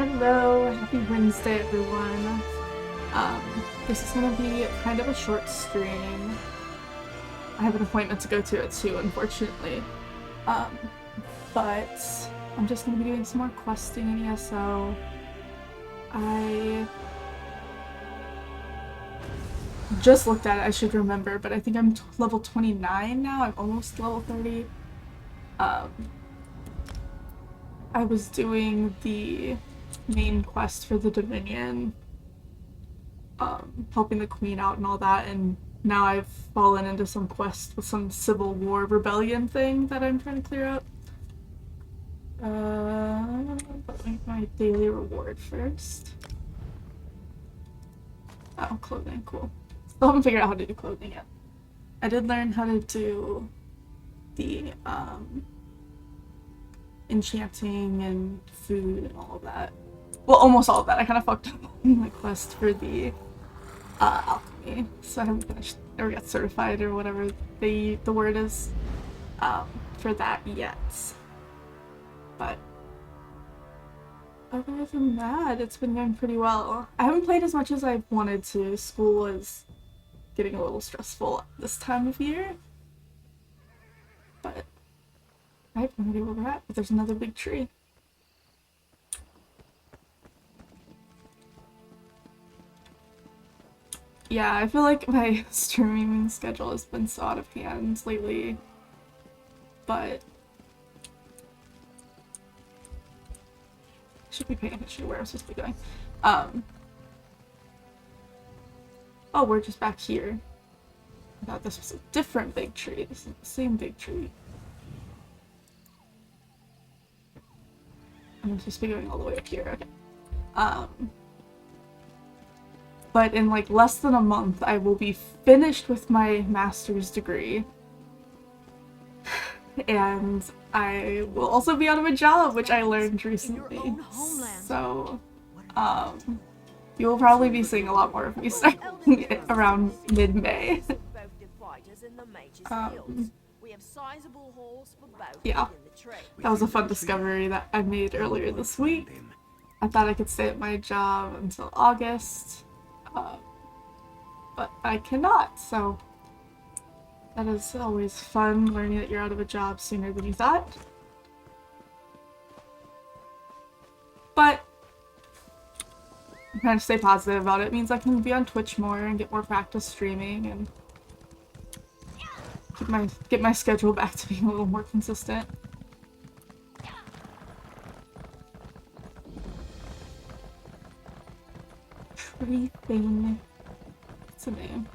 Hello, happy Wednesday, everyone. Um, this is gonna be kind of a short stream. I have an appointment to go to at 2, unfortunately. Um, but I'm just gonna be doing some more questing in ESO. I just looked at it, I should remember, but I think I'm level 29 now. I'm almost level 30. Um, I was doing the main quest for the Dominion, helping the queen out and all that, and now I've fallen into some quest with some civil war rebellion thing that I'm trying to clear up. Let me my daily reward first. Oh, clothing, cool. Still haven't figured out how to do clothing yet. I did learn how to do the enchanting and food and all of that. Well, almost all of that. I kind of fucked up on my quest for the alchemy, so I haven't finished or got certified or whatever the word is for that yet. But other than that, it's been going pretty well. I haven't played as much as I've wanted to. School is getting a little stressful this time of year, but I have no idea where we're at. But there's another big tree. Yeah, I feel like my streaming schedule has been so out of hand lately, but I should be paying attention to where I'm supposed to be going. Oh, we're just back here. I thought this was a different big tree. This is the same big tree. I'm supposed to be going all the way up here. Okay. But in like less than a month, I will be finished with my master's degree. And I will also be out of a job, which I learned recently. So, you will probably be seeing a lot more of me starting around mid-May. Yeah, that was a fun discovery that I made earlier this week. I thought I could stay at my job until August, but I cannot, so that is always fun, learning that you're out of a job sooner than you thought. But I'm trying to stay positive about it. It means I can be on Twitch more and get more practice streaming and get my schedule back to being a little more consistent. Tree thing. What's the name?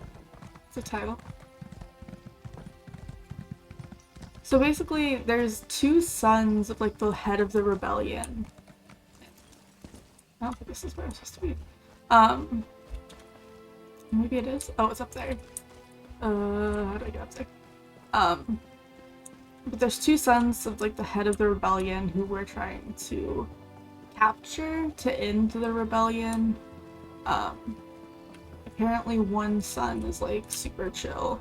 It's a title. So basically, there's two sons of like the head of the rebellion. I don't think this is where I'm supposed to be. Maybe it is. Oh, it's up there. How do I get up there? But there's two sons of like the head of the rebellion who we're trying to capture to end the rebellion. Apparently one son is like super chill.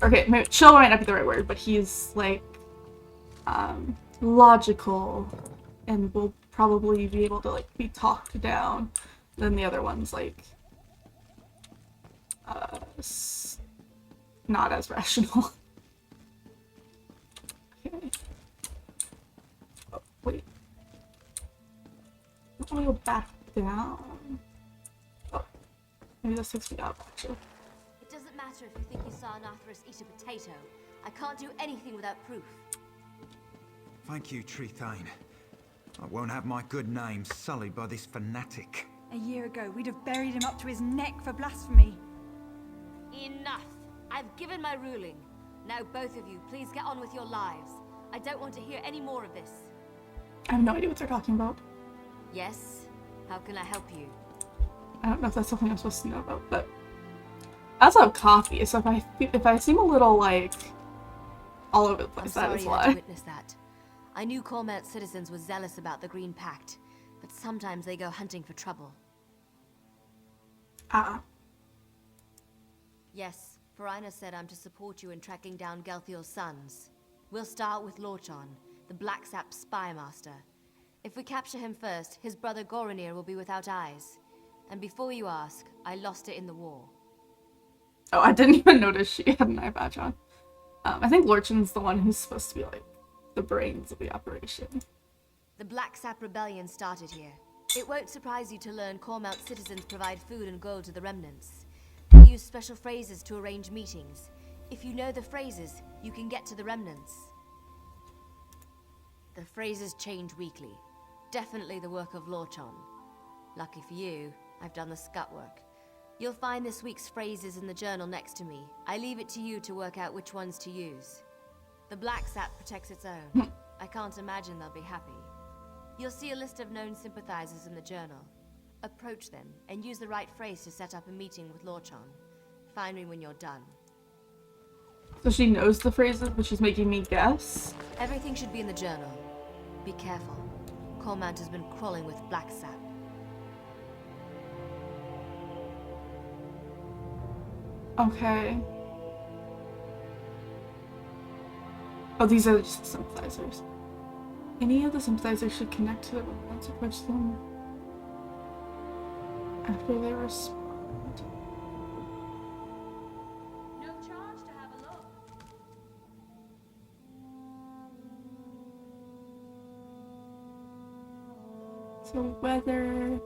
Okay, maybe chill might not be the right word, but he's like logical and will probably be able to like be talked down. Then the other one's like not as rational. Okay. Oh, wait. I'm gonna go back down. Oh, maybe this takes me up actually. It doesn't matter if you think you saw an Arthurus eat a potato. I can't do anything without proof. Thank you, Trethane. I won't have my good name sullied by this fanatic. A year ago, we'd have buried him up to his neck for blasphemy. Enough! I've given my ruling. Now both of you, please get on with your lives. I don't want to hear any more of this. I have no idea what they're talking about. Yes? How can I help you? I don't know if that's something I'm supposed to know about, but I also have coffee, so if I seem a little like all over the place, that is I'm sorry you why. had to witness that. I knew Cormert's citizens were zealous about the Green Pact, but sometimes they go hunting for trouble. Yes, Farina said I'm to support you in tracking down Gelthiel's sons. We'll start with Lorchon, the Black Sap spy master. If we capture him first, his brother Goronir will be without eyes. And before you ask, I lost it in the war. Oh, I didn't even notice she had an eye patch on. I think Lorchan's the one who's supposed to be like the brains of the operation. The Black Sap Rebellion started here. It won't surprise you to learn Cormount citizens provide food and gold to the remnants. They use special phrases to arrange meetings. If you know the phrases, you can get to the remnants. The phrases change weekly. Definitely the work of Lorchan. Lucky for you, I've done the scut work. You'll find this week's phrases in the journal next to me. I leave it to you to work out which ones to use. The Black Sap protects its own. I can't imagine they'll be happy. You'll see a list of known sympathizers in the journal. Approach them, and use the right phrase to set up a meeting with Lorchan. Find me when you're done. So she knows the phrases, but she's making me guess? Everything should be in the journal. Be careful. Cormount has been crawling with Black Sap. Okay. Oh, these are just sympathizers. Any of the sympathizers should connect to the remnants, approach them after they respond. No charge to have a look. So weather...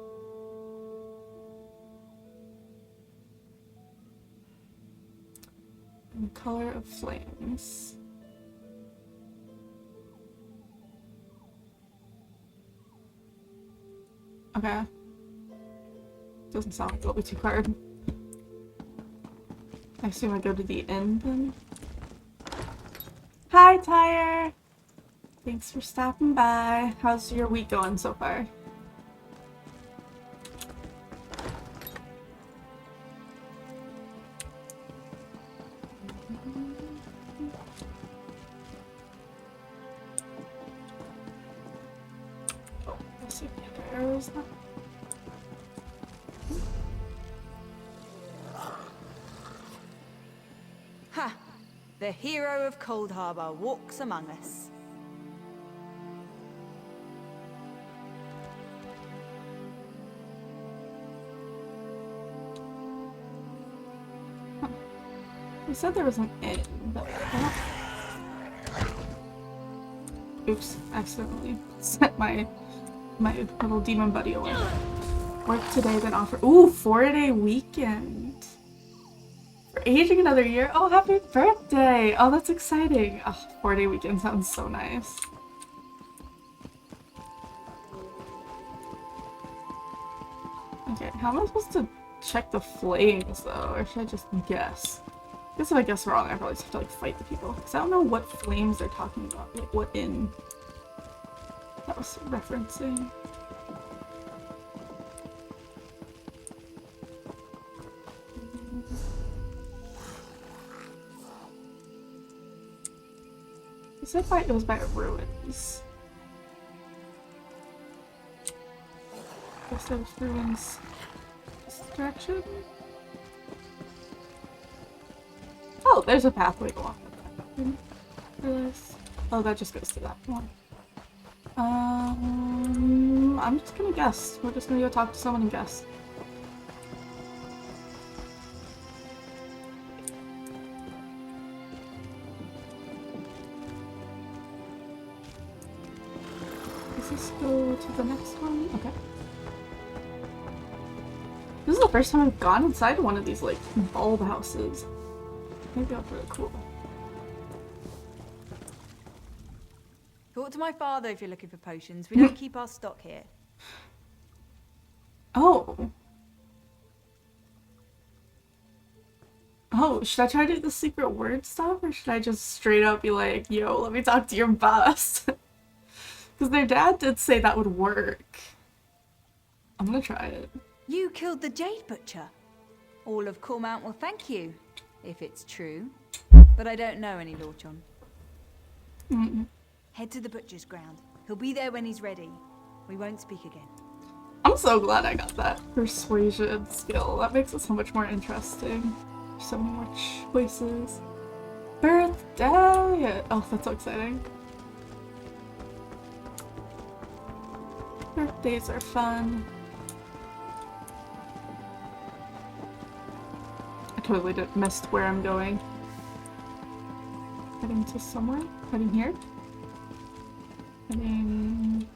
and color of flames. Okay. Doesn't sound like it'll be too hard. I assume I go to the end then. Hi, Tyre! Thanks for stopping by. How's your week going so far? Oh, let's see if the other arrows are. Ha! The hero of Cold Harbor walks among us. You said there was an inn, but I don't... Oops, accidentally sent my little demon buddy away. Work today, then offer. Ooh, 4-day weekend. For aging another year. Oh, happy birthday! Oh, that's exciting. Oh, 4-day weekend sounds so nice. Okay, how am I supposed to check the flames though, or should I just guess? I guess if I guess wrong, I probably just have to like fight the people. Because I don't know what flames they're talking about, like what inn that was referencing. He said it was by ruins. Guess there's ruins this direction. Oh, there's a pathway along this. Oh, that just goes to that one. I'm just gonna guess. We're just gonna go talk to someone and guess. Does this go to the next one? Okay. This is the first time I've gone inside one of these, like, bulb houses. Maybe that's really cool. Talk to my father if you're looking for potions. We don't keep our stock here. Oh. Oh, should I try to do the secret word stuff, or should I just straight up be like, yo, let me talk to your boss? Because their dad did say that would work. I'm gonna try it. You killed the Jade Butcher. All of Cormount will thank you, if it's true. But I don't know any Lorchan. Head to the Butcher's ground. He'll be there when he's ready. We won't speak again. I'm so glad I got that persuasion skill. That makes it so much more interesting. So many more choices. Birthday! Oh, that's so exciting. Birthdays are fun. I totally missed where I'm going. Heading to somewhere? Heading here? Heading...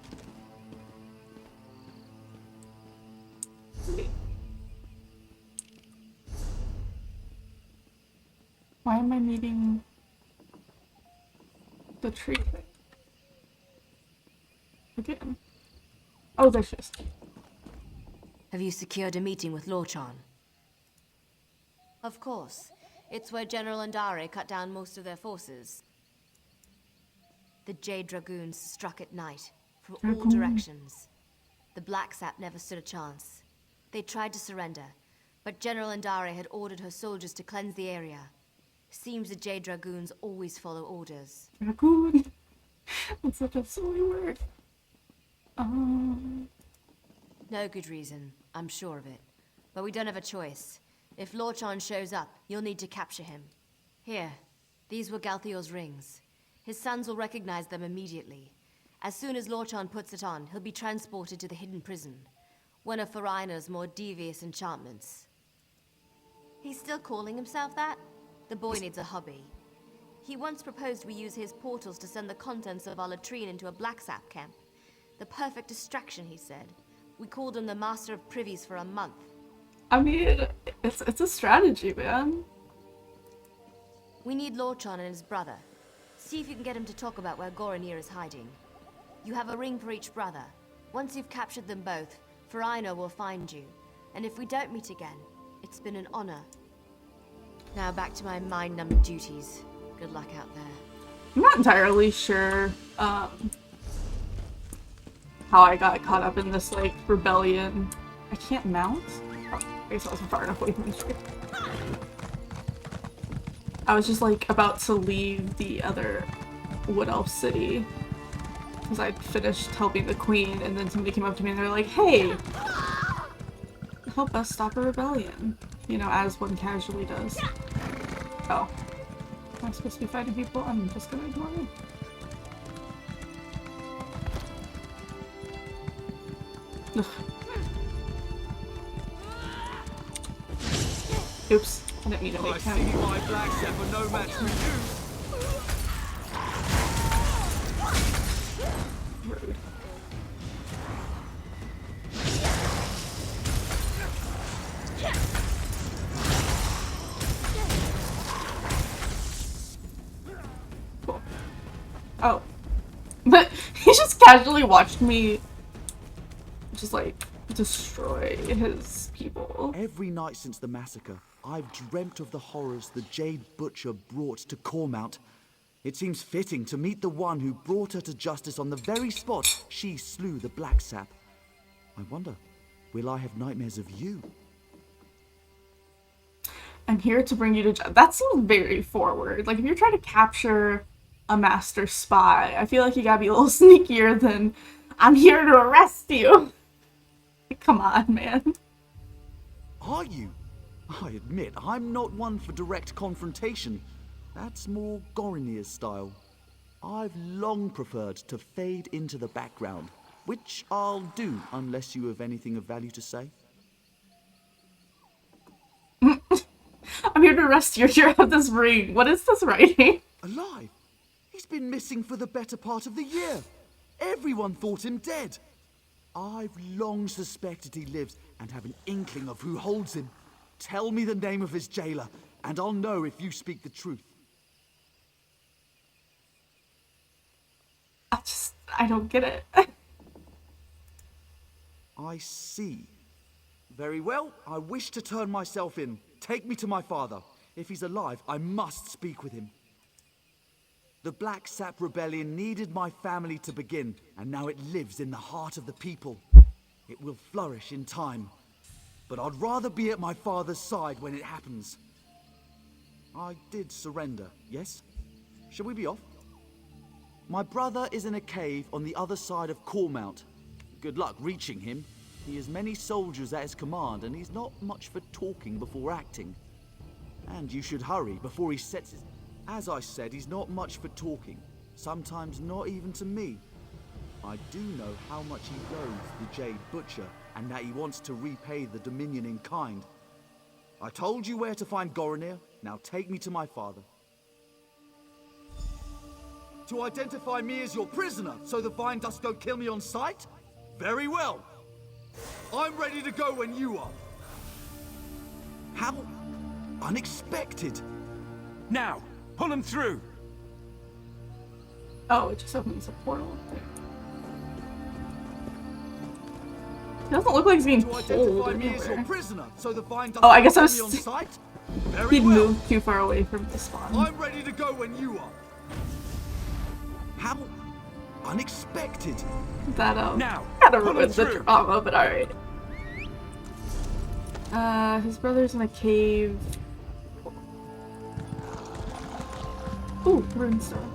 Wait. Why am I needing the tree thing? Again. Oh, there's just... Have you secured a meeting with Lorchan? Of course. It's where General Andare cut down most of their forces. The Jade Dragoons struck at night, from all directions. The Black Sap never stood a chance. They tried to surrender, but General Andare had ordered her soldiers to cleanse the area. Seems the Jade Dragoons always follow orders. Dragoon. That's such a silly word. No good reason, I'm sure of it. But we don't have a choice. If Lorchan shows up, you'll need to capture him. Here, these were Galthior's rings. His sons will recognize them immediately. As soon as Lorchan puts it on, he'll be transported to the hidden prison. One of Farina's more devious enchantments. He's still calling himself that? The boy needs a hobby. He once proposed we use his portals to send the contents of our latrine into a Black Sap camp. The perfect distraction, he said. We called him the Master of Privies for a month. I mean, it's a strategy, man. We need Lorchan and his brother. See if you can get him to talk about where Goronir is hiding. You have a ring for each brother. Once you've captured them both, Farina will find you. And if we don't meet again, it's been an honor. Now back to my mind-numbing duties. Good luck out there. I'm not entirely sure how I got caught up in this, like, rebellion. I can't mount? Oh, I guess I wasn't far enough away from the tree. I was just, like, about to leave the other Wood Elf city. Because I'd finished helping the queen, and then somebody came up to me and they're like, hey! Help us stop a rebellion. You know, as one casually does. Oh. Am I supposed to be fighting people? I'm just gonna ignore them. Ugh. Oops, I didn't mean to make him. my Black Sap are no match for you. Rude. Cool. Oh. But he just casually watched me just, like, destroy his people. Every night since the massacre, I've dreamt of the horrors the Jade Butcher brought to Cormount. It seems fitting to meet the one who brought her to justice on the very spot she slew the Black Sap. I wonder, will I have nightmares of you? I'm here to bring you to that seems very forward. Like, if you're trying to capture a master spy, I feel like you gotta be a little sneakier than, I'm here to arrest you. Come on, man. Are you? I admit, I'm not one for direct confrontation. That's more Goronir's style. I've long preferred to fade into the background, which I'll do unless you have anything of value to say. I'm here to arrest you. You have this ring. What is this writing? Alive? He's been missing for the better part of the year. Everyone thought him dead. I've long suspected he lives and have an inkling of who holds him. Tell me the name of his jailer, and I'll know if you speak the truth. I don't get it. I see. Very well, I wish to turn myself in. Take me to my father. If he's alive, I must speak with him. The Black Sap Rebellion needed my family to begin, and now it lives in the heart of the people. It will flourish in time. But I'd rather be at my father's side when it happens. I did surrender, yes? Shall we be off? My brother is in a cave on the other side of Cormount. Good luck reaching him. He has many soldiers at his command, and he's not much for talking before acting. And you should hurry before he sets his... As I said, he's not much for talking. Sometimes not even to me. I do know how much he loathes the Jade Butcher, and that he wants to repay the Dominion in kind. I told you where to find Goronir, now take me to my father. To identify me as your prisoner, so the Vine Dust don't kill me on sight? Very well. I'm ready to go when you are. How unexpected. Now, pull him through. Oh, it just opens a portal. It doesn't look like he's being To pulled identify me as your anywhere. prisoner, so the Vine Dust Oh, I don't guess I kill was- me on sight? Very He'd well. moved too far away from the spawn. I'm ready to go when you are. How unexpected. That, Now, kind of pull him ruined the through. drama, but alright. His brother's in a cave. Ooh, runestone.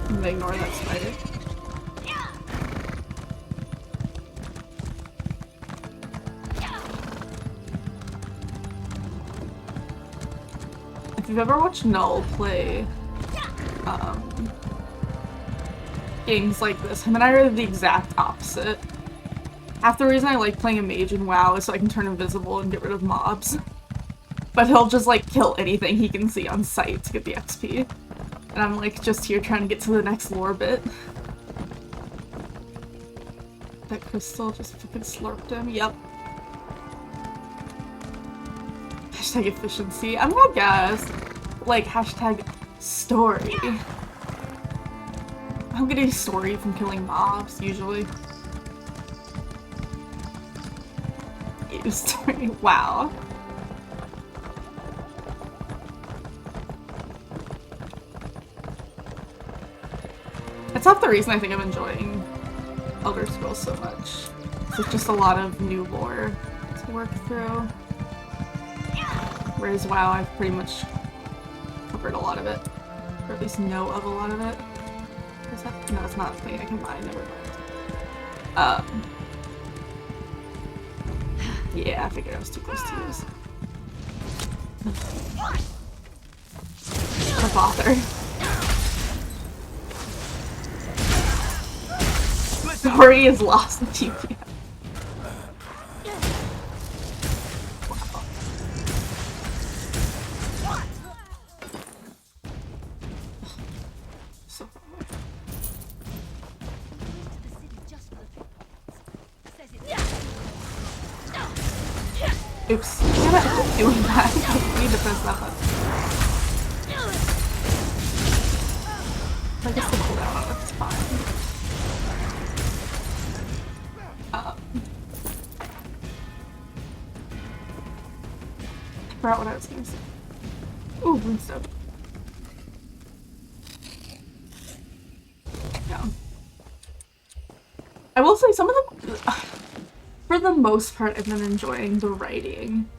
I'm gonna ignore that spider. If you've ever watched Null play games like this, him and I are the exact opposite. Half the reason I like playing a mage in WoW is so I can turn invisible and get rid of mobs. But he'll just like kill anything he can see on sight to get the XP. And I'm like just here trying to get to the next lore bit. That crystal just fucking slurped him. Yep. Hashtag efficiency. I'm gonna guess like hashtag story. I'm getting story from killing mobs usually. Ew, story. Wow. That's half the reason I think I'm enjoying Elder Scrolls so much. It's just a lot of new lore to work through. Whereas WoW, I've pretty much covered a lot of it. Or at least know of a lot of it. Is that? No, it's not a thing I can buy, never mind. Yeah, I figured I was too close to use. The bother. Story is lost in TPM. So far away. Oops. Damn it, I'm doing that. I need to press that button. I guess the cooldown on it's fine. I forgot what I was gonna say. Ooh, runestone. Yeah. I will say some of the for the most part I've been enjoying the writing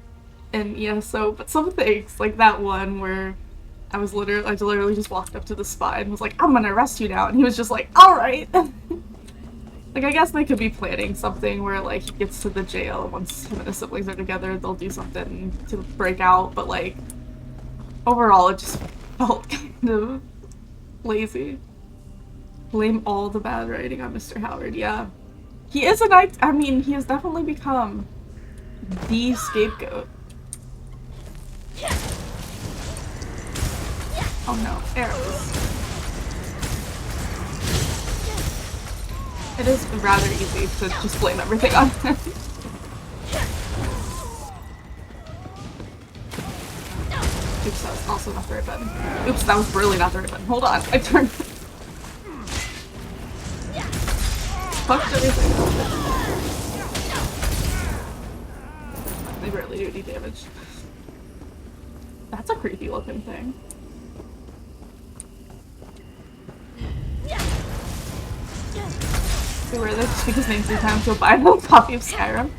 in ESO, but some things like that one where I literally just walked up to the spy and was like, I'm gonna arrest you now, and he was just like, alright. Like, I guess they could be planning something where, like, he gets to the jail, once him and his siblings are together, they'll do something to break out, but, like, overall, it just felt kind of lazy. Blame all the bad writing on Mr. Howard, yeah. He is he has definitely become the scapegoat. Oh no, arrows. It is rather easy to just blame everything on him. Oops, that was also not the right button. Oops, that was really not the right button. Hold on, I turned. Fucked everything. They barely do any damage. That's a creepy looking thing. We wear this just because name 3 times you'll buy a copy of Skyrim.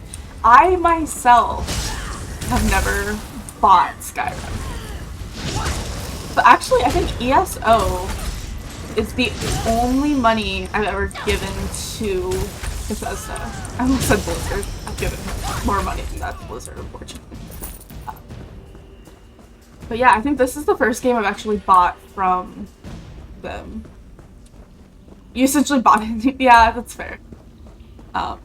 I myself have never bought Skyrim. But actually, I think ESO is the only money I've ever given to Bethesda. I almost said Blizzard. I've given more money than that to Blizzard, unfortunately. But yeah, I think this is the first game I've actually bought from them. You essentially bought it. Yeah, that's fair. But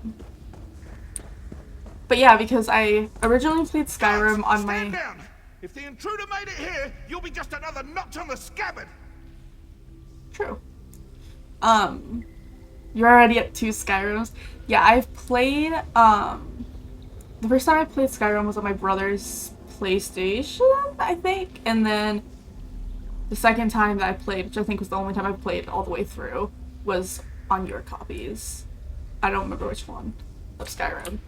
yeah, because I originally played Skyrim on Stand my... down! If the intruder made it here, you'll be just another notch on the scabbard! True. You're already at 2 Skyrims. Yeah, I've played, the first time I played Skyrim was on my brother's PlayStation, I think, and then the second time that I played, which I think was the only time I played all the way through, was on your copies. I don't remember which one of Skyrim.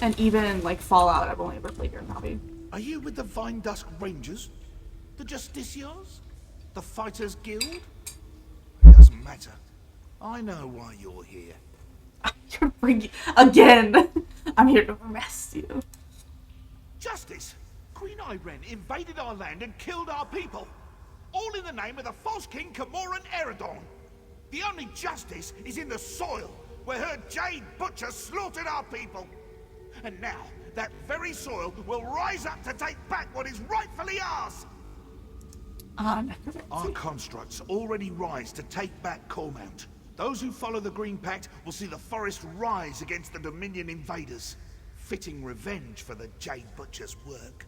And even, like, Fallout, I've only ever played your copy. Are you with the Vine Dusk Rangers? The Justiciars? The Fighters Guild? It doesn't matter. I know why you're here. You're bringing... Again! I'm here to arrest you. Justice! Queen Irene invaded our land and killed our people. All in the name of the false king Camoran Eredon. The only justice is in the soil, where her Jade Butcher slaughtered our people. And now, that very soil will rise up to take back what is rightfully ours! Our constructs already rise to take back Cormount. Those who follow the Green Pact will see the forest rise against the Dominion invaders. Fitting revenge for the Jade Butcher's work.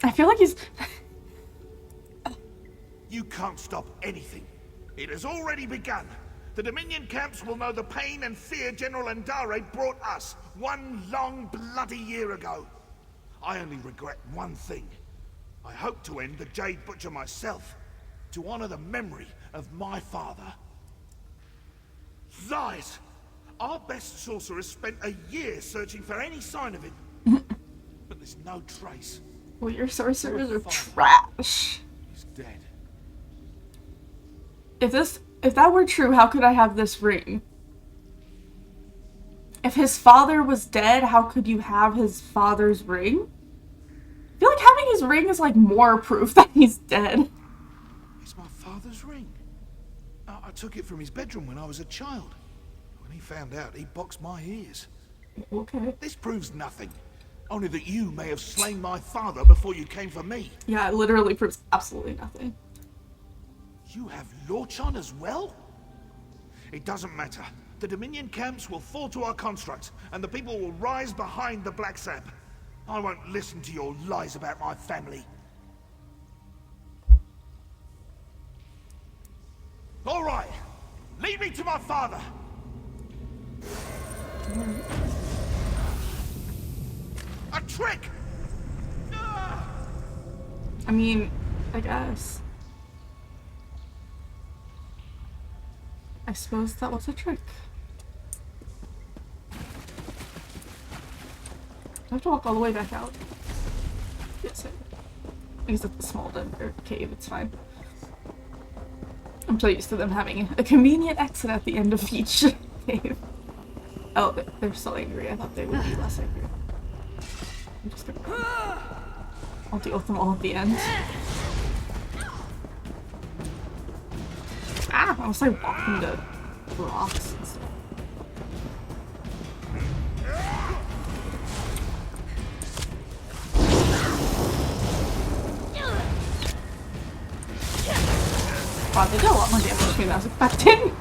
I feel like he's... You can't stop anything. It has already begun. The Dominion camps will know the pain and fear General Andare brought us one long bloody year ago. I only regret one thing. I hope to end the Jade Butcher myself, to honor the memory of my father. Lies! Our best sorcerers spent a year searching for any sign of him. But there's no trace. Well, your sorcerers are trash. He's dead. If that were true, how could I have this ring? If his father was dead, how could you have his father's ring? I feel like having his ring is like more proof that he's dead. It's my father's ring. I took it from his bedroom when I was a child. When he found out, he boxed my ears. Okay. This proves nothing. Only that you may have slain my father before you came for me. Yeah, it literally proves absolutely nothing. You have Lorchan as well? It doesn't matter. The Dominion camps will fall to our constructs, and the people will rise behind the Black Sap. I won't listen to your lies about my family. All right, lead me to my father. A trick! I mean, I guess. I suppose that was a trick. Do I have to walk all the way back out? Yes, I guess it's a small den or cave, it's fine. I'm so used to them having a convenient exit at the end of each cave. Oh, they're still angry. I thought they would be less angry. I'm just gonna... I'll deal with them all at the end. Ah! I was like walking into rocks and stuff. Wow, they did a lot more damage to me than I was expecting.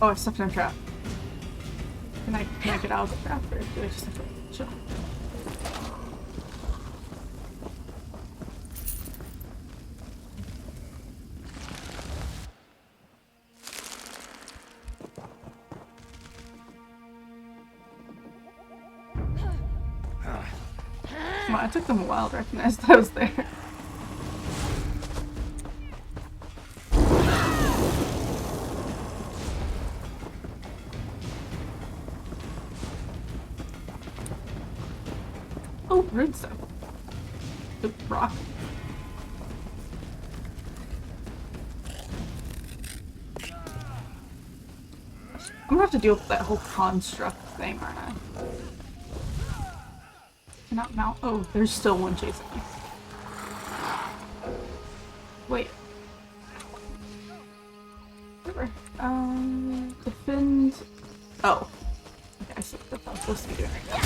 Oh, I stuck in a trap. Can I get out of the trap, or do I just have to chill? Come on, it took them a while to recognize that I was there. Oh, runestone. Oop, rock. I'm gonna have to deal with that whole construct thing, aren't I? Cannot mount. Oh, there's still one chasing me. Wait. Whatever. Defend. Oh. Okay, I see what I'm supposed to be doing right now.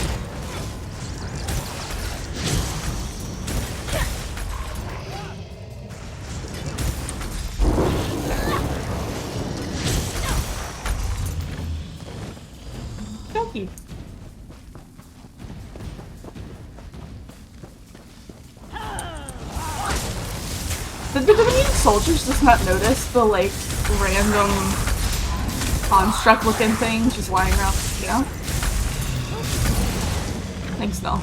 Donkey. Did the Dominion soldiers just not notice the, like, random construct looking thing just lying around, you know? Thanks, no.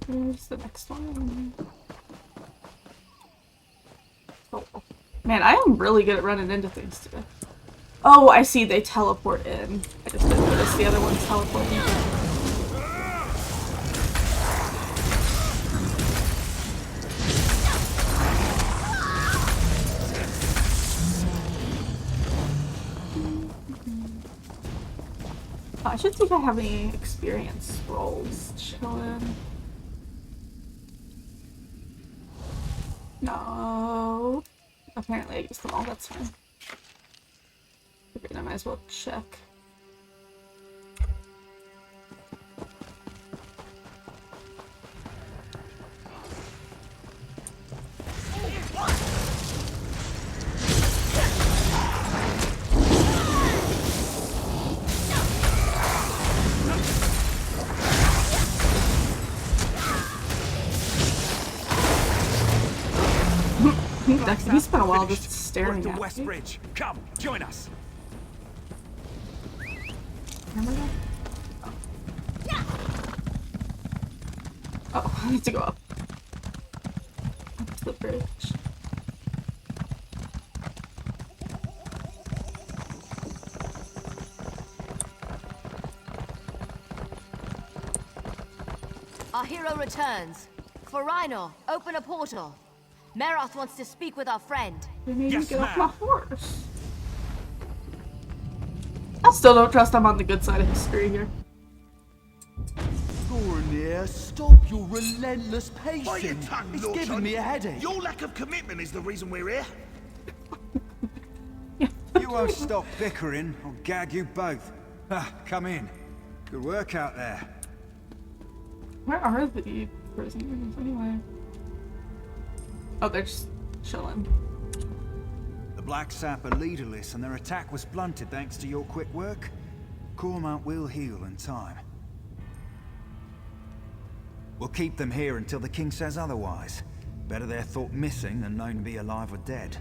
Where's the next one? Oh. Man, I am really good at running into things today. Oh, I see, they teleport in. I just didn't notice the other ones teleporting. I should see if I have any experience scrolls chilling. No. Apparently I used them all, that's fine. Figured I might as well check. He's been a while just staring We're at at the West me. Bridge. Come, join us. Remember that? Oh, I need to go up. Up to the bridge. Our hero returns. For Rhino, open a portal. Meroth wants to speak with our friend. They made me Yes, get off my ma'am. horse. I still don't trust I'm on the good side of history here. Goronir, stop your relentless Bite your pacing. tongue, It's Lord giving John. me a headache. Your lack of commitment is the reason we're here. You won't stop bickering, I'll gag you both. Ah, come in. Good work out there. Where are the prisoners anyway? Oh, they're just chilling. The Black Sap are leaderless and their attack was blunted thanks to your quick work. Cormount will heal in time. We'll keep them here until the king says otherwise. Better they're thought missing than known to be alive or dead.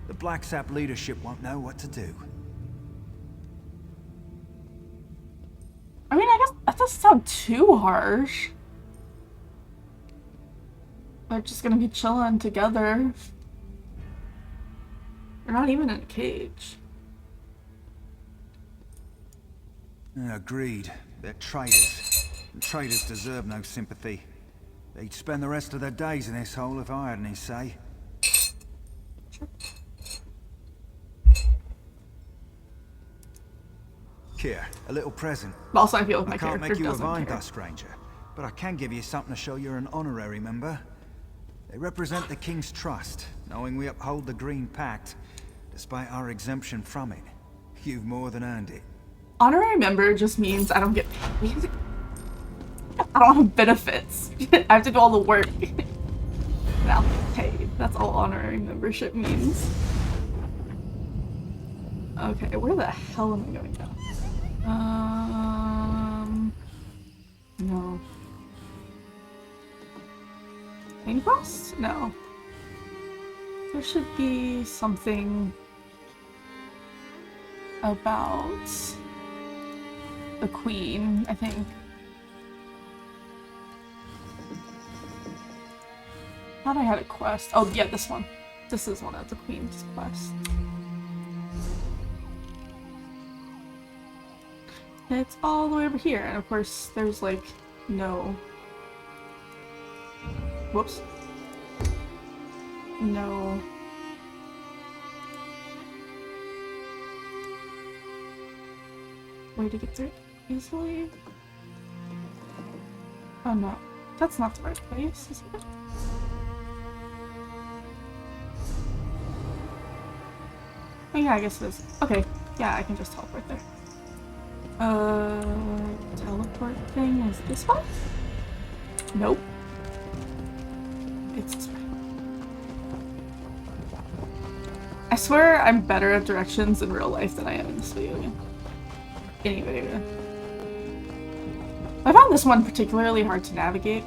The Black Sap leadership won't know what to do. I mean, I guess that doesn't sound too harsh. They're just gonna be chilling together. They're not even in a cage. Agreed. They're traitors. And traitors deserve no sympathy. They'd spend the rest of their days in this hole if I had any say. Here, a little present. But also, I feel like my I can't character make you a doesn't Vine care. Dust Ranger, but I can give you something to show you're an honorary member. They represent the King's trust, knowing we uphold the Green Pact, despite our exemption from it. You've more than earned it. Honorary member just means I don't get paid. I don't have benefits. I have to do all the work. And I'll get paid. That's all honorary membership means. Okay, where the hell am I going now? No. Main quest? No. There should be something about the queen, I think. Thought I had a quest. Oh yeah, this one. This is one of the queen's quests. It's all the way over here, and of course there's like no... Whoops. No... way to get through easily. Oh no, that's not the right place, is it? Oh yeah, I guess it is. Okay, yeah, I can just teleport there. Teleport thing is this one? Nope. It's this way. I swear I'm better at directions in real life than I am in this video game. Any video game. I found this one particularly hard to navigate.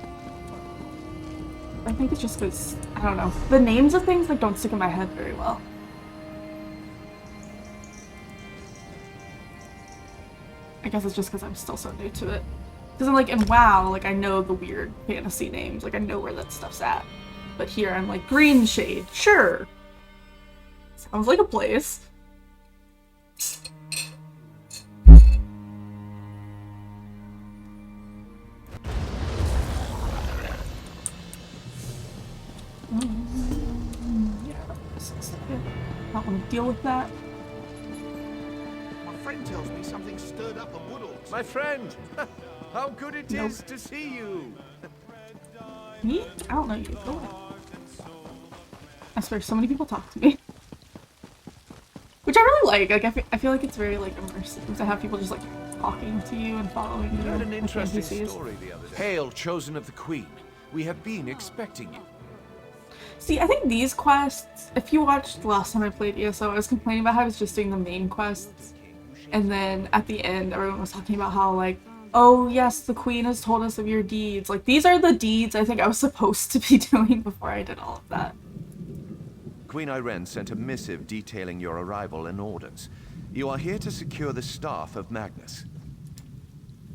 I think it's just because, I don't know, the names of things like don't stick in my head very well. I guess it's just because I'm still so new to it. Because I'm like, in WoW, like I know the weird fantasy names, like I know where that stuff's at. But here I'm like, Green Shade, sure. Sounds like a place. I don't want to deal with that. My friend tells me something stirred up the Woodalls. My friend! How good it Nope. is to see you! Me? I don't know you. Go ahead. I swear, so many people talk to me. Which I really like. Like, I feel like it's very, like, immersive to have people just, like, talking to you and following you. You had an like interesting NPCs. story the other day. Hail, chosen of the Queen. We have been expecting you. See, I think these quests, if you watched the last time I played ESO, I was complaining about how I was just doing the main quests. And then at the end, everyone was talking about how, like, oh yes, the Queen has told us of your deeds. Like, these are the deeds I think I was supposed to be doing before I did all of that. Queen Irene sent a missive detailing your arrival and orders. You are here to secure the staff of Magnus.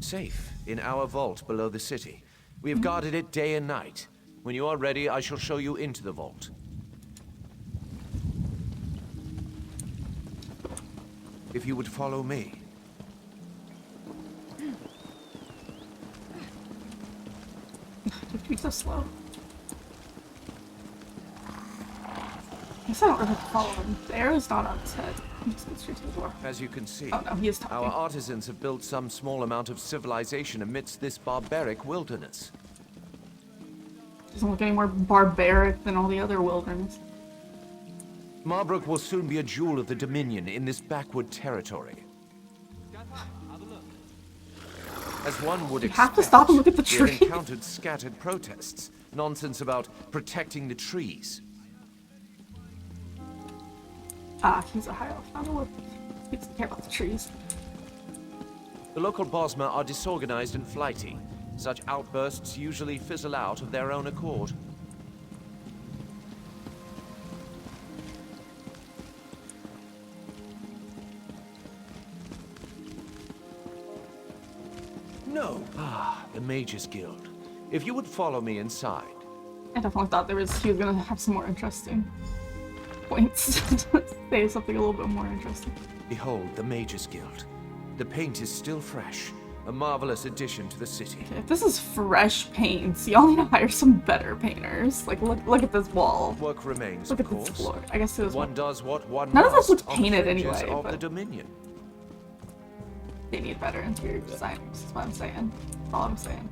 Safe in our vault below the city. We have guarded it day and night. When you are ready, I shall show you into the vault. If you would follow me. Don't be so slow. I guess I don't really have to follow him. The arrow's not on his head. I'm just going straight to the door. As you can see, Oh no, he is talking. our artisans have built some small amount of civilization amidst this barbaric wilderness. Doesn't look any more barbaric than all the other wilderness. Marbrook will soon be a jewel of the Dominion in this backwood territory. As one would You expect, have to stop and look at the we have tree. encountered scattered protests, nonsense about protecting the trees. Ah, he's a high elf. I don't know what. He doesn't care about the trees. The local Bosmer are disorganized and flighty. Such outbursts usually fizzle out of their own accord. No. Ah, the Mages Guild. If you would follow me inside. I definitely thought he was gonna have some more interesting points to say something a little bit more interesting. Behold the Mages Guild. The paint is still fresh. A marvelous addition to the city. If this is fresh paints, y'all need to hire some better painters. Like, look at this wall. Work remains, Look of at this course. floor. I guess it was One does what one None of this must looks on the painted fringes anyway, of but- the Dominion. They need better interior designers, is what I'm saying. That's all I'm saying.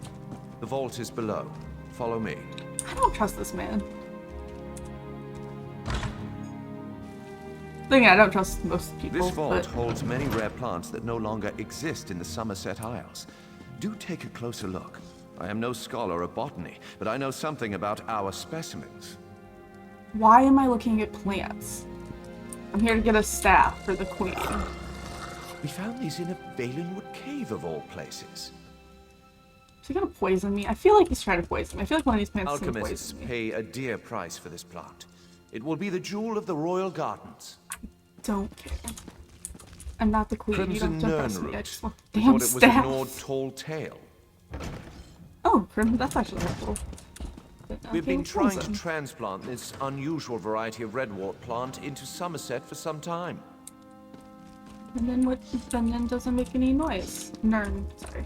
The vault is below. Follow me. I don't trust this man. Thing I don't trust most people, This vault but holds many rare plants that no longer exist in the Somerset Isles. Do take a closer look. I am no scholar of botany, but I know something about our specimens. why am I looking at plants? I'm here to get a staff for the queen. We found these in a Valenwood cave of all places. Is he gonna poison me? I feel like he's trying to poison me. I feel like one of these plants is gonna Alchemists poison me. pay a dear price for this plant. It will be the jewel of the royal gardens. Don't care. I'm not the queen. You don't Crimson impress me. I Nernroot. just want We damn thought it was a staff. Nord tall tale. Oh, crimson. That's actually helpful. We've been what's trying to crimson? transplant this unusual variety of redwort plant into Somerset for some time. And then what? Then doesn't make any noise. Nern, sorry.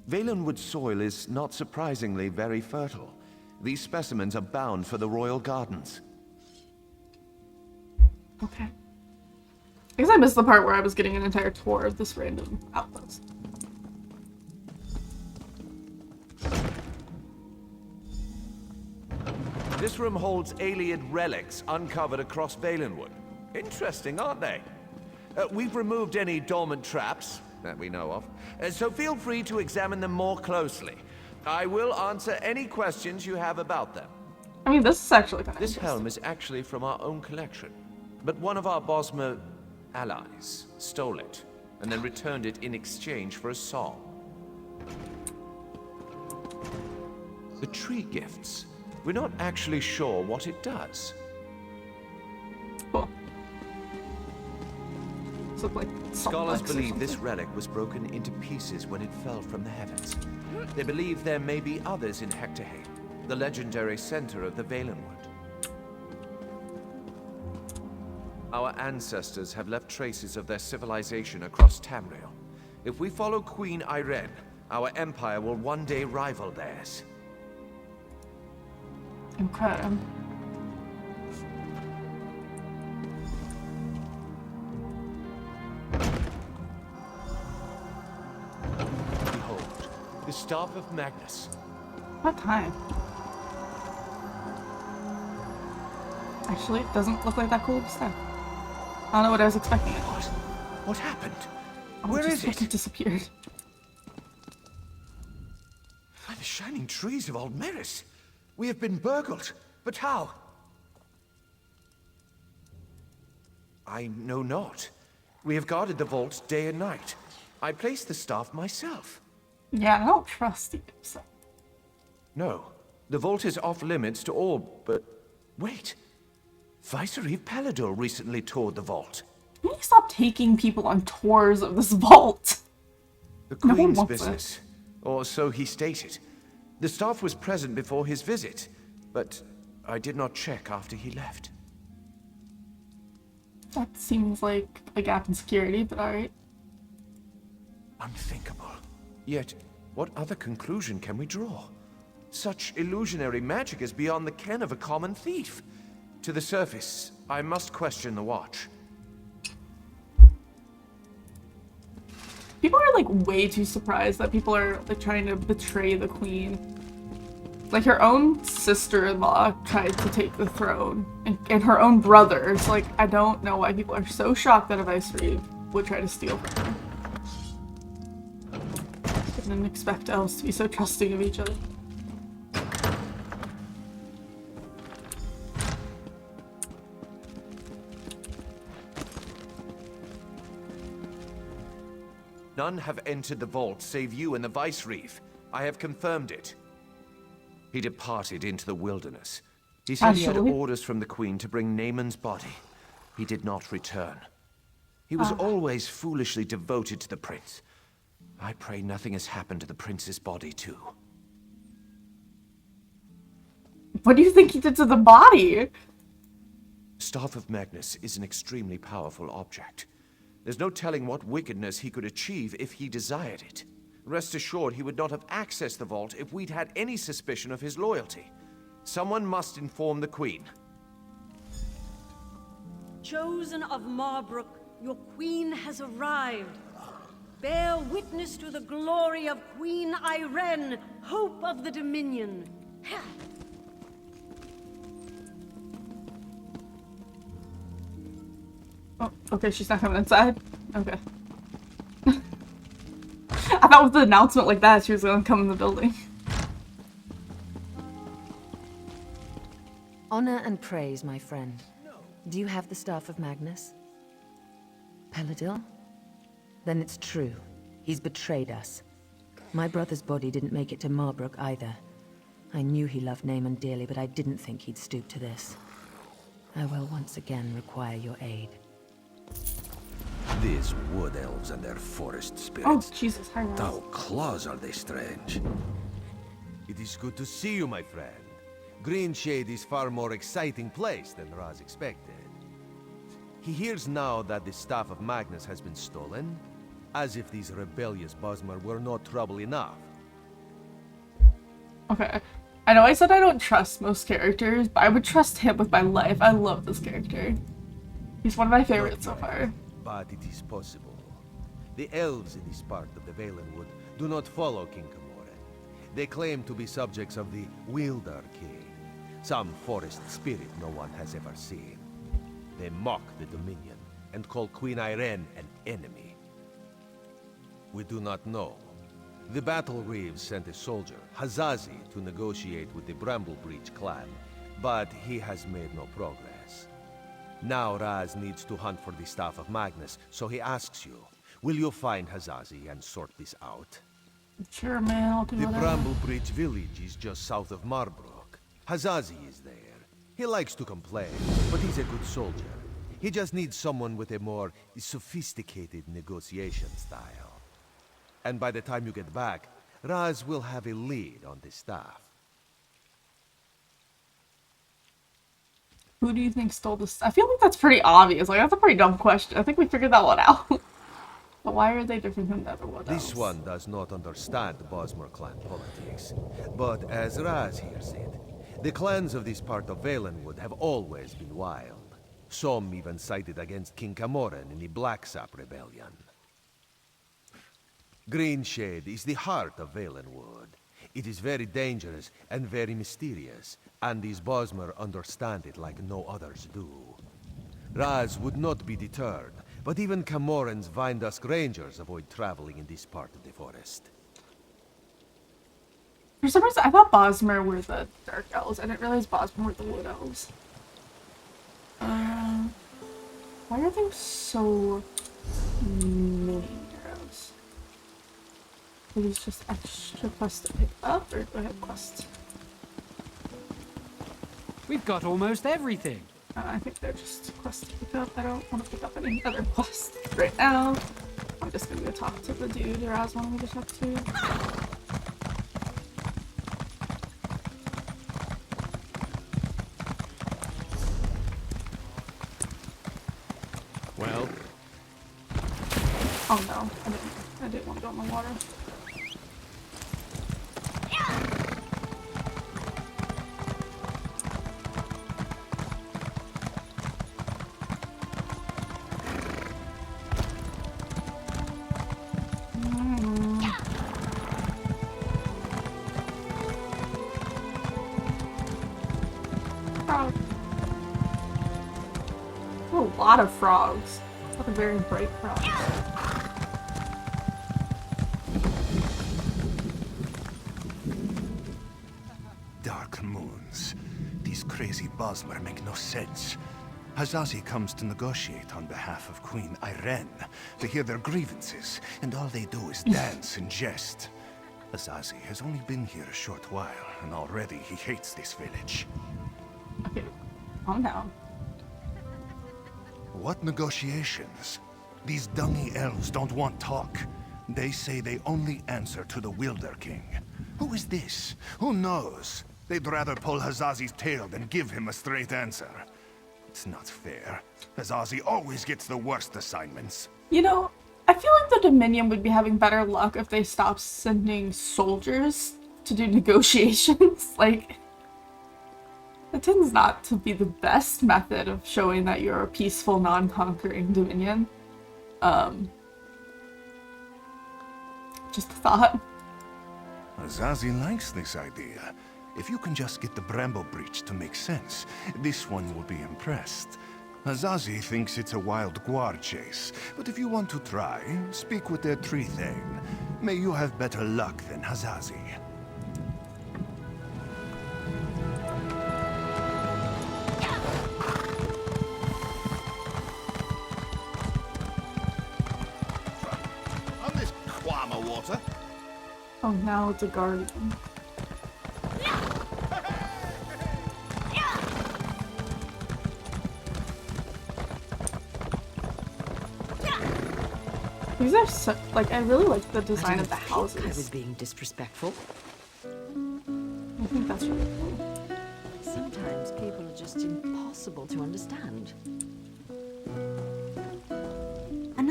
Valenwood soil is not surprisingly very fertile. These specimens are bound for the royal gardens. Okay. I guess I missed the part where I was getting an entire tour of this random outpost. This room holds Ayleid relics uncovered across Valenwood. Interesting, aren't they? We've removed any dormant traps that we know of, so feel free to examine them more closely. I will answer any questions you have about them. I mean, this is actually kind of This helm is actually from our own collection, but one of our Bosmer allies stole it and then returned it in exchange for a song. The tree gifts. We're not actually sure what it does. cool. So, like, Scholars something. believe this relic was broken into pieces when it fell from the heavens. They believe there may be others in Hectorhaim, the legendary center of the Valenwood. Our ancestors have left traces of their civilization across Tamriel. If we follow Queen Irene, our empire will one day rival theirs. Okay. Behold, the Staff of Magnus. What time? Actually, it doesn't look like that cool stuff. I don't know what I was expecting. What happened? Oh, Where it is just fucking it? disappeared. By the shining trees of Aldmeris. We have been burgled. But how? I know not. We have guarded the vault day and night. I placed the staff myself. Yeah, I don't trust you. So. No, the vault is off limits to all, but wait. Vicereeve Peladil recently toured the vault. Can you stop taking people on tours of this vault? The No one Queen's wants business, or so he stated. The staff was present before his visit, but I did not check after he left. That seems like a gap in security, but alright. Unthinkable. Yet, what other conclusion can we draw? Such illusionary magic is beyond the ken of a common thief. To the surface, I must question the watch. People are like way too surprised that people are like trying to betray the queen. Like her own sister-in-law tried to take the throne, and her own brothers. Like, I don't know why people are so shocked that a Vicereeve would try to steal from her. I didn't expect elves to be so trusting of each other. None have entered the vault save you and the Vicereeve. I have confirmed it. He departed into the wilderness. He said he had Actually? orders from the Queen to bring Naaman's body. He did not return. He was always foolishly devoted to the prince. I pray nothing has happened to the prince's body, too. What do you think he did to the body? Staff of Magnus is an extremely powerful object. There's no telling what wickedness he could achieve if he desired it. Rest assured he would not have accessed the vault if we'd had any suspicion of his loyalty. Someone must inform the Queen. Chosen of Marbrook, your queen has arrived. Bear witness to the glory of Queen Irene, hope of the Dominion. Oh, okay, she's not coming inside. Okay. I thought with the announcement like that, she was gonna come in the building. Honor and praise, my friend. Do you have the Staff of Magnus? Peladil? Then it's true. He's betrayed us. My brother's body didn't make it to Marbrook either. I knew he loved Naaman dearly, but I didn't think he'd stoop to this. I will once again require your aid. These wood elves and their forest Oh, spirits. Jesus, hi, Ross. How claws are they strange? It is good to see you, my friend. Greenshade is far more exciting place than Raz expected. He hears now that the Staff of Magnus has been stolen, as if these rebellious Bosmer were not trouble enough. Okay. I know I said I don't trust most characters, but I would trust him with my life. I love this character. He's one of my favorites so far. But it is possible. The elves in this part of the Valenwood do not follow King Camoran. They claim to be subjects of the Wielder King, some forest spirit no one has ever seen. They mock the Dominion and call Queen Ayrenn an enemy. We do not know. The Battle Reeves sent a soldier, Hazazi, to negotiate with the Bramblebreach clan, but he has made no progress. Now Raz needs to hunt for the Staff of Magnus, so he asks you, will you find Hazazi and sort this out? Sure, man, I'll do The whatever. Bramblebreach village is just south of Marbrook. Hazazi is there. He likes to complain, but he's a good soldier. He just needs someone with a more sophisticated negotiation style. And by the time you get back, Raz will have a lead on the staff. Who do you think stole this? I feel like that's pretty obvious. Like, that's a pretty dumb question. I think we figured that one out. But why are they different from the other one? This one does not understand Bosmer clan politics. But as Raz hears it, the clans of this part of Valenwood have always been wild. Some even sided against King Camoran in the Blacksap Rebellion. Greenshade is the heart of Valenwood. It is very dangerous and very mysterious, and these Bosmer understand it like no others do. Raz would not be deterred, but even Camoran's Vindusk Rangers avoid traveling in this part of the forest. For some reason, I thought Bosmer were the Dark Elves. I didn't realize Bosmer were the Wood Elves. Why are there so many arrows? Are these just extra quests to pick up, or do I have quests? We've got almost everything. I think they're just quests to pick up. I don't want to pick up any other quests right now. I'm just gonna go talk to the dude Raz wanted me to talk to. Well? Oh no, I didn't want to go in the water. Frog. Oh, a lot of frogs. A lot of very bright frogs. Dark moons. These crazy Bosmer make no sense. Hazazi comes to negotiate on behalf of Queen Ayrenn to hear their grievances, and all they do is dance and jest. Hazazi has only been here a short while, and already he hates this village. Okay, calm down. What negotiations? These dungy elves don't want talk. They say they only answer to the Wielder King. Who is this? Who knows? They'd rather pull Hazazi's tail than give him a straight answer. It's not fair. Hazazi always gets the worst assignments. You know, I feel like the Dominion would be having better luck if they stopped sending soldiers to do negotiations. Like, it tends not to be the best method of showing that you're a peaceful, non-conquering Dominion. Just a thought. Hazazi likes this idea. If you can just get the Bramblebreach to make sense, this one will be impressed. Hazazi thinks it's a wild guar chase, but if you want to try, speak with their tree thane. May you have better luck than Hazazi. On this Kwama water. Oh, now it's a guardian. These are so, like, I really like the design of the houses. I was being disrespectful. I think that's really cool. Sometimes people are just impossible to understand.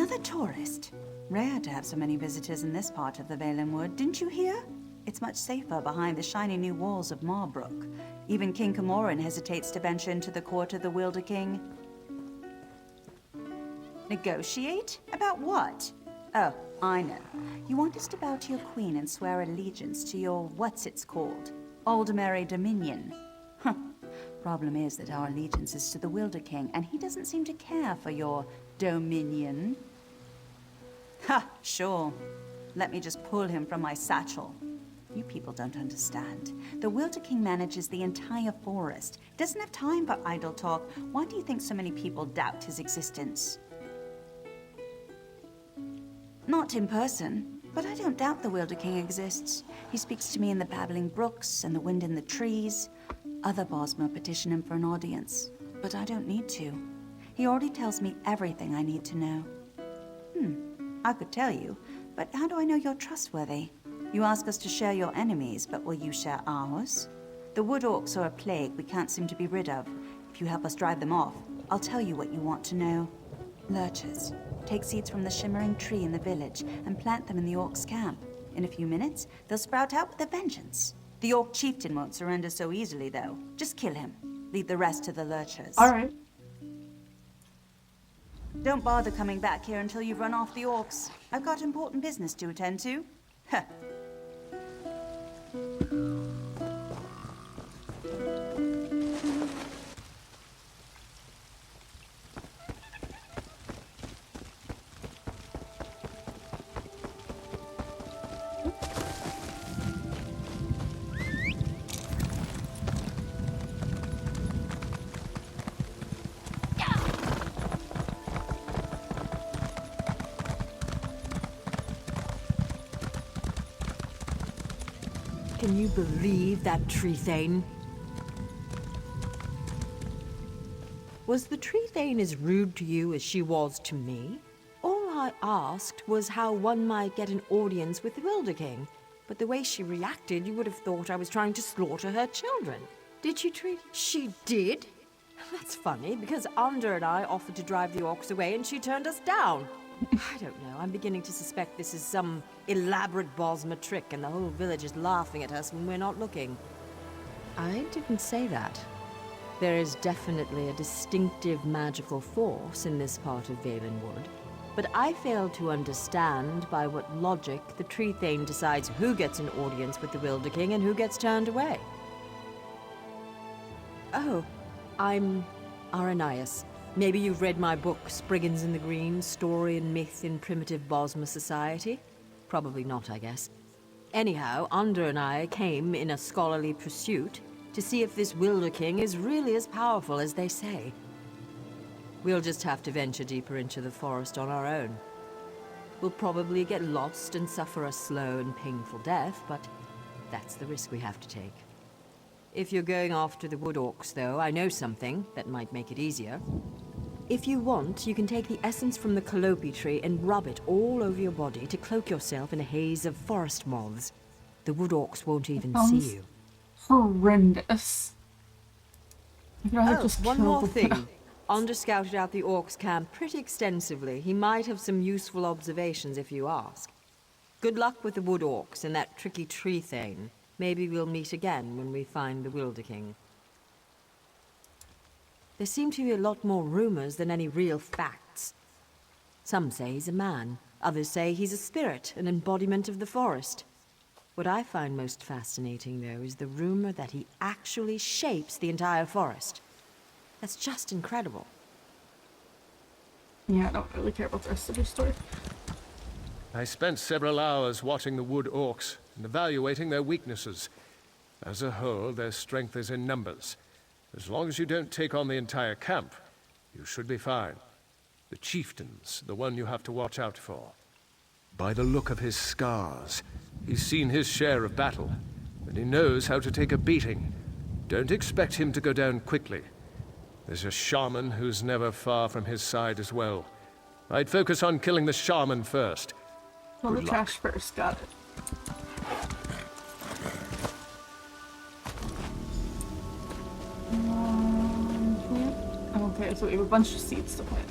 Another tourist. Rare to have so many visitors in this part of the Valen Wood, didn't you hear? It's much safer behind the shiny new walls of Marbrook. Even King Camoran hesitates to venture into the court of the Wilder King. Negotiate? About what? Oh, I know. You want us to bow to your queen and swear allegiance to your what's-it's-called? Aldemary Dominion. Huh. Problem is that our allegiance is to the Wilder King, and he doesn't seem to care for your dominion. Ha, sure. Let me just pull him from my satchel. You people don't understand. The Wilder King manages the entire forest. Doesn't have time for idle talk. Why do you think so many people doubt his existence? Not in person, but I don't doubt the Wilder King exists. He speaks to me in the babbling brooks and the wind in the trees. Other Bosmer petition him for an audience, but I don't need to. He already tells me everything I need to know. I could tell you, but how do I know you're trustworthy? You ask us to share your enemies, but will you share ours? The wood orcs are a plague we can't seem to be rid of. If you help us drive them off, I'll tell you what you want to know. Lurchers. Take seeds from the shimmering tree in the village and plant them in the orcs' camp. In a few minutes, they'll sprout out with a vengeance. The orc chieftain won't surrender so easily, though. Just kill him. Leave the rest to the lurchers. All right. Don't bother coming back here until you've run off the orcs. I've got important business to attend to. Huh. Can you believe that tree thane? Was the tree thane as rude to you as she was to me? All I asked was how one might get an audience with the Wilder King, but the way she reacted, you would have thought I was trying to slaughter her children. Did she treat... She did? That's funny, because Ander and I offered to drive the orcs away and she turned us down. I don't know. I'm beginning to suspect this is some elaborate Bosmer trick and the whole village is laughing at us when we're not looking. I didn't say that. There is definitely a distinctive magical force in this part of Valen Wood, but I fail to understand by what logic the tree thane decides who gets an audience with the Wilder King and who gets turned away. Oh, I'm Aranias. Maybe you've read my book, Spriggans in the Green, Story and Myth in Primitive Bosmer Society? Probably not, I guess. Anyhow, Ander and I came in a scholarly pursuit to see if this Wilder King is really as powerful as they say. We'll just have to venture deeper into the forest on our own. We'll probably get lost and suffer a slow and painful death, but that's the risk we have to take. If you're going after the wood orcs, though, I know something that might make it easier. If you want, you can take the essence from the calliope tree and rub it all over your body to cloak yourself in a haze of forest moths. The wood orcs won't even see you. Horrendous. I'd rather just one kill more the- thing. Ander scouted out the orcs' camp pretty extensively. He might have some useful observations if you ask. Good luck with the wood orcs and that tricky tree thane. Maybe we'll meet again when we find the Wilder King. There seem to be a lot more rumors than any real facts. Some say he's a man. Others say he's a spirit, an embodiment of the forest. What I find most fascinating, though, is the rumor that he actually shapes the entire forest. That's just incredible. Yeah, I don't really care about the rest of your story. I spent several hours watching the wood orcs and evaluating their weaknesses. As a whole, their strength is in numbers. As long as you don't take on the entire camp, you should be fine. The chieftain's the one you have to watch out for. By the look of his scars, he's seen his share of battle, and he knows how to take a beating. Don't expect him to go down quickly. There's a shaman who's never far from his side as well. I'd focus on killing the shaman first. Well, the Good luck. cash first, got it. Yeah. Okay, so we have a bunch of seeds to plant.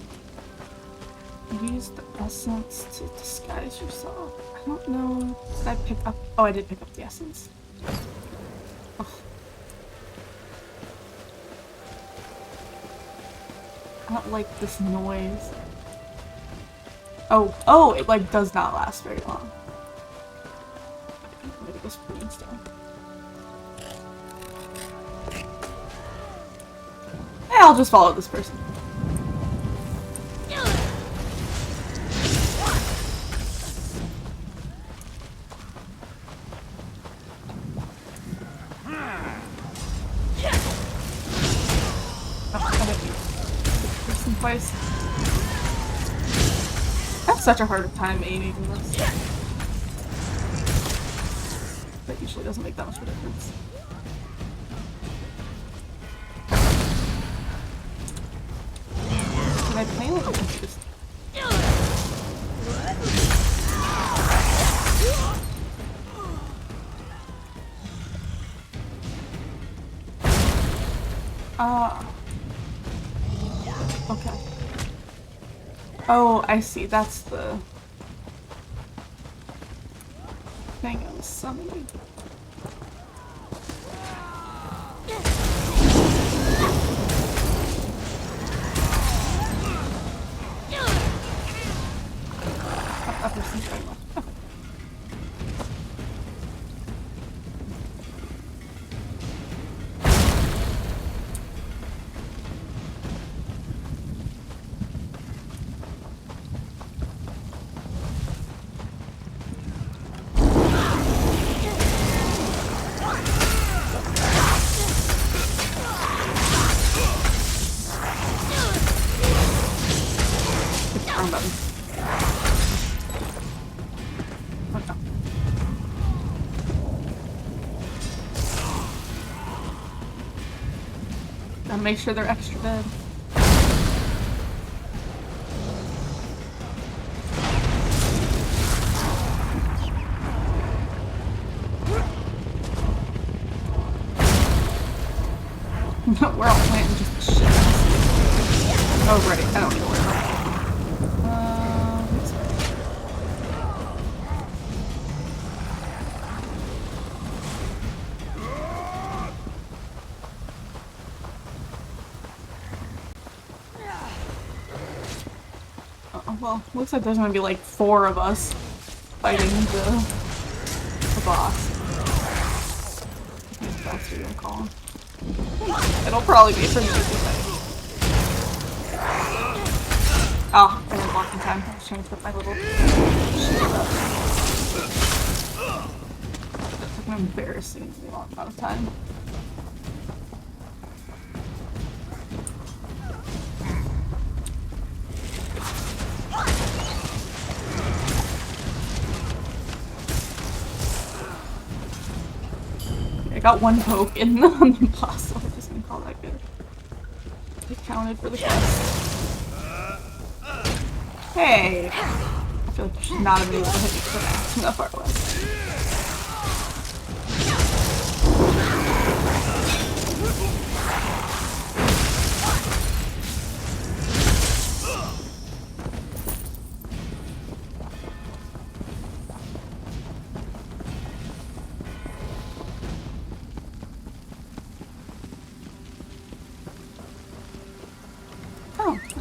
Use the essence to disguise yourself. I don't know. Did I pick up? Oh, I did pick up the essence. Oh. I don't like this noise. Oh, it like does not last very long. Maybe this greenstone. Hey, I'll just follow this person. Twice. I have such a hard time aiming this. That usually doesn't make that much of a difference. Can I play a little confused? Okay. Oh, I see. That's the thing I was summoning. That person's going left. Okay. Make sure they're extra dead. We're all planting just shit. Oh, right. I don't need to worry about it. Well, looks like there's gonna be like 4 of us fighting the boss. I think that's what you're gonna call him. It'll probably be pretty easy fight. Oh, I didn't block in time. I was trying to put my little shield up. That took an embarrassingly long amount of time. I got 1 poke in on the boss, so I'm just gonna call that good. It counted for the quest. Hey! I feel like you should not have been able to hit me for that. That far away.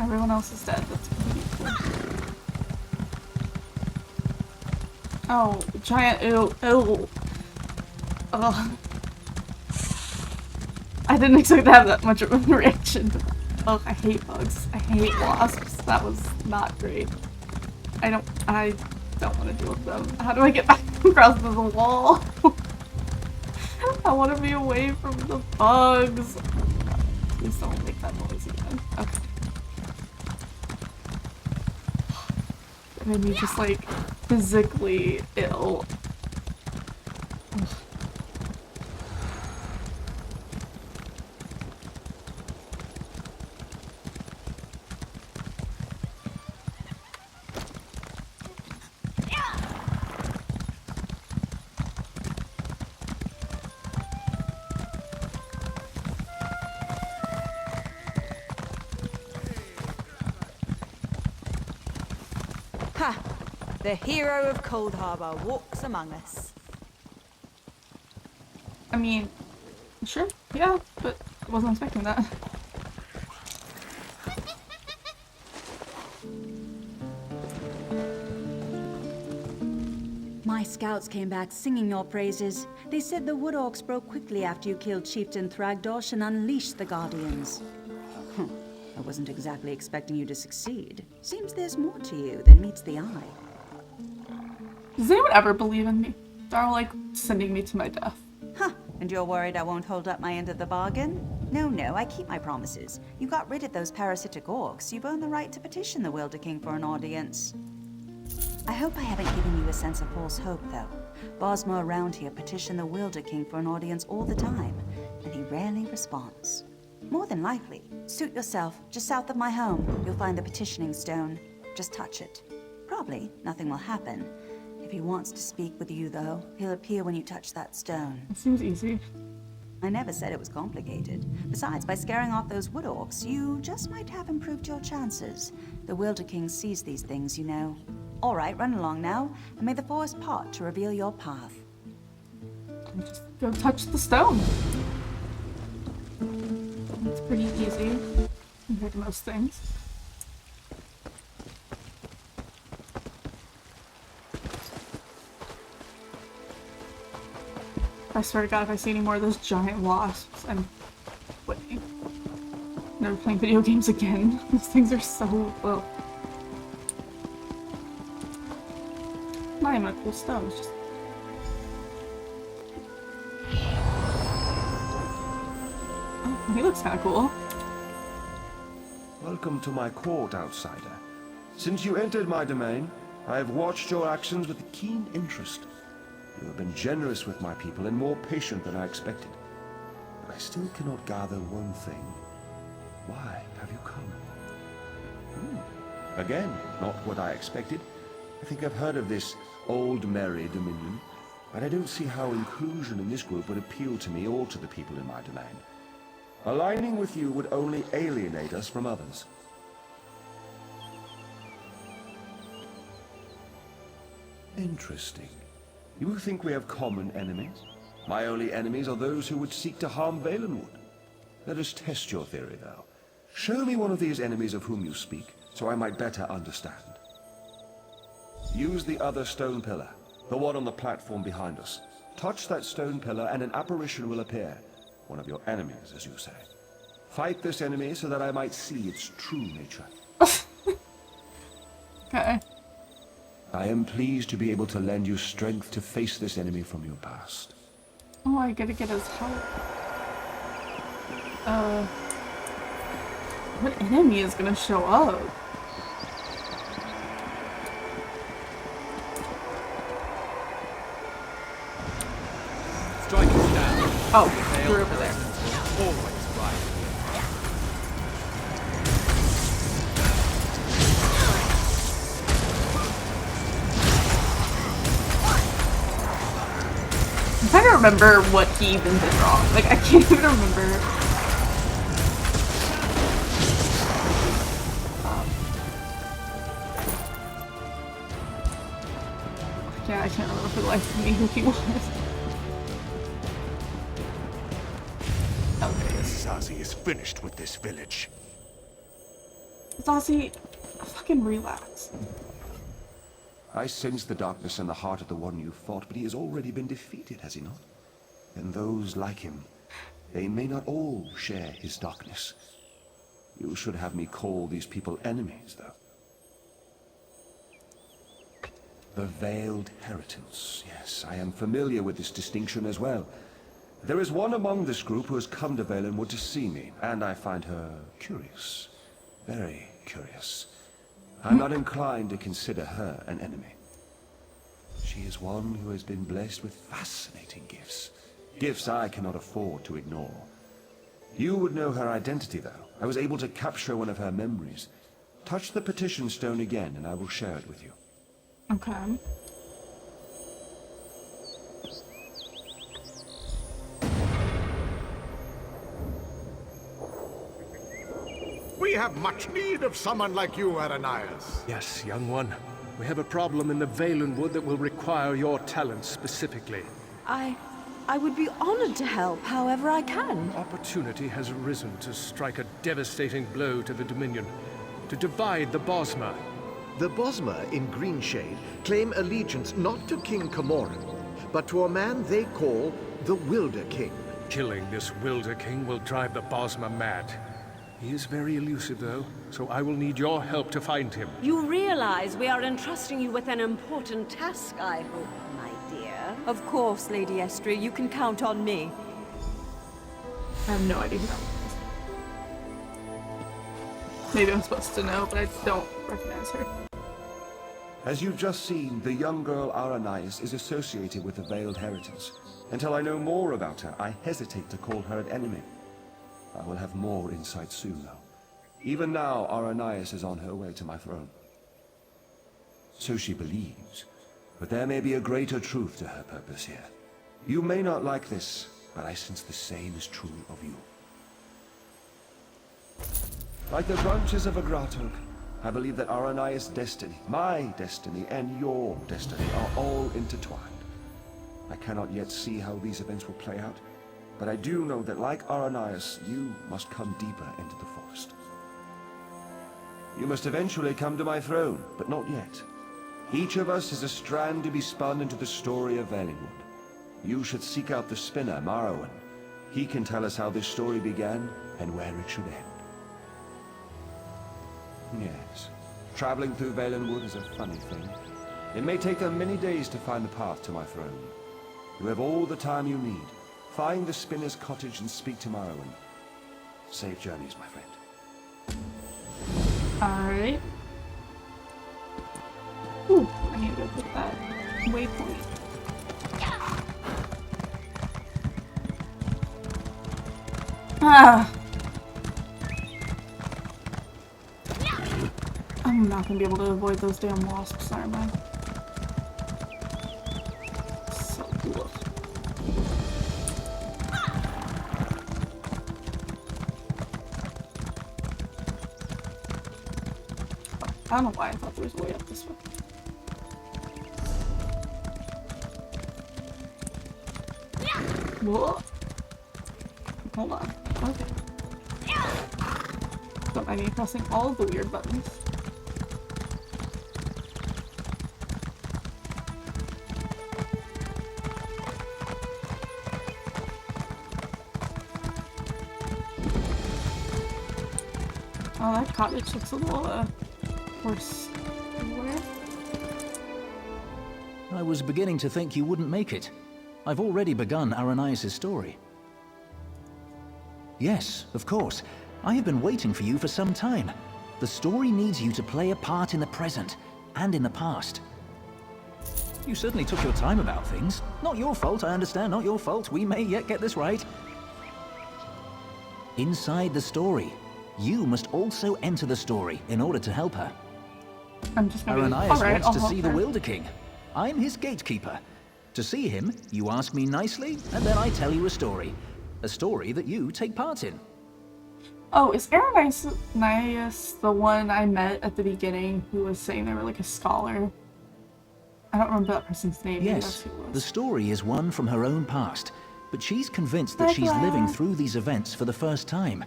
Everyone else is dead. That's pretty cool. Oh, giant ew. Ugh. I didn't expect to have that much of a reaction. Oh, I hate bugs. I hate wasps. That was not great. I don't want to deal with them. How do I get back across the wall? I want to be away from the bugs. Please don't make that noise again. Okay. It made me just like physically ill. Ugh. Ha! The hero of Cold Harbor walks among us. I mean, sure, yeah, but I wasn't expecting that. My scouts came back singing your praises. They said the Wood Orcs broke quickly after you killed Chieftain Thragdosh and unleashed the Guardians. I wasn't exactly expecting you to succeed. Seems there's more to you than meets the eye. Does anyone ever believe in me? They're all like sending me to my death. Huh, and you're worried I won't hold up my end of the bargain? No, I keep my promises. You got rid of those parasitic orcs. You've earned the right to petition the Wilder King for an audience. I hope I haven't given you a sense of false hope, though. Bosmer around here petition the Wilder King for an audience all the time, and he rarely responds. More than likely, suit yourself. Just south of my home, you'll find the petitioning stone. Just touch it. Probably nothing will happen. If he wants to speak with you, though, he'll appear when you touch that stone. It seems easy. I never said it was complicated. Besides, by scaring off those wood orcs, you just might have improved your chances. The Wilder King sees these things, you know. All right, run along now, and may the forest part to reveal your path. Just go touch the stone. It's pretty easy compared to most things. I swear to God, if I see any more of those giant wasps, I'm quitting. Never playing video games again. Those things are so well. Not even a cool stone. It's just. Oh, he looks kind of cool. Welcome to my court, outsider. Since you entered my domain, I have watched your actions with keen interest. You have been generous with my people and more patient than I expected. But I still cannot gather one thing. Why have you come? Again, not what I expected. I think I've heard of this old merry dominion, but I don't see how inclusion in this group would appeal to me or to the people in my domain. Aligning with you would only alienate us from others. Interesting. You think we have common enemies? My only enemies are those who would seek to harm Valenwood. Let us test your theory, though. Show me one of these enemies of whom you speak, so I might better understand. Use the other stone pillar, the one on the platform behind us. Touch that stone pillar and an apparition will appear. One of your enemies, as you say. Fight this enemy so that I might see its true nature. Okay. I am pleased to be able to lend you strength to face this enemy from your past. Oh, I gotta get his help. What enemy is gonna show up? Strike it down. Oh, you're over there. Always right. I'm trying to remember what he even did wrong. Like, I can't even remember. Yeah, I can't remember for the life of me who he was. Zazie is finished with this village. Zazie, fucking relax. I sense the darkness in the heart of the one you fought, but he has already been defeated, has he not? And those like him, they may not all share his darkness. You should have me call these people enemies, though. The Veiled Heritance. Yes, I am familiar with this distinction as well. There is one among this group who has come to Valenwood to see me, and I find her curious. Very curious. I'm not inclined to consider her an enemy. She is one who has been blessed with fascinating gifts. Gifts I cannot afford to ignore. You would know her identity, though. I was able to capture one of her memories. Touch the petition stone again, and I will share it with you. Okay. We have much need of someone like you, Aranias. Yes, young one. We have a problem in the Valenwood that will require your talents specifically. I would be honored to help however I can. Opportunity has arisen to strike a devastating blow to the Dominion, to divide the Bosmer. The Bosmer in Greenshade claim allegiance not to King Camoran, but to a man they call the Wilder King. Killing this Wilder King will drive the Bosmer mad. He is very elusive, though, so I will need your help to find him. You realize we are entrusting you with an important task, I hope, my dear. Of course, Lady Estrie, you can count on me. I have no idea who that was. Maybe I'm supposed to know, but I don't recognize her. As you've just seen, the young girl Aranias is associated with the Veiled Heritance. Until I know more about her, I hesitate to call her an enemy. I will have more insight soon, though. Even now, Aranias is on her way to my throne. So she believes, but there may be a greater truth to her purpose here. You may not like this, but I sense the same is true of you. Like the branches of a Gratok, I believe that Aranias' destiny, my destiny, and your destiny are all intertwined. I cannot yet see how these events will play out, but I do know that like Aranias, you must come deeper into the forest. You must eventually come to my throne, but not yet. Each of us is a strand to be spun into the story of Valenwood. You should seek out the spinner, Marrowan. He can tell us how this story began and where it should end. Yes, traveling through Valenwood is a funny thing. It may take them many days to find the path to my throne. You have all the time you need. Find the spinner's cottage and speak to Marrowan. Safe journeys, my friend. Alright. Ooh, I need to go put that waypoint. Ah! I'm not gonna be able to avoid those damn wasps, aren't I? So cool. I don't know why I thought there was a way up this way. Whoa. Hold on. Okay. Don't mind me pressing all of the weird buttons. Oh, that cottage looks a little, worse. Where? I was beginning to think you wouldn't make it. I've already begun Aranias' story. Yes, of course. I have been waiting for you for some time. The story needs you to play a part in the present, and in the past. You certainly took your time about things. Not your fault, I understand, not your fault. We may yet get this right. Inside the story, you must also enter the story in order to help her. I'm just gonna Aranias be wants to see the Wilder King. I'm his gatekeeper. To see him, you ask me nicely, and then I tell you a story. A story that you take part in. Oh, is Aranias the one I met at the beginning who was saying they were like a scholar? I don't remember that person's name. Yes, the story is one from her own past, but she's convinced that she's living through these events for the first time.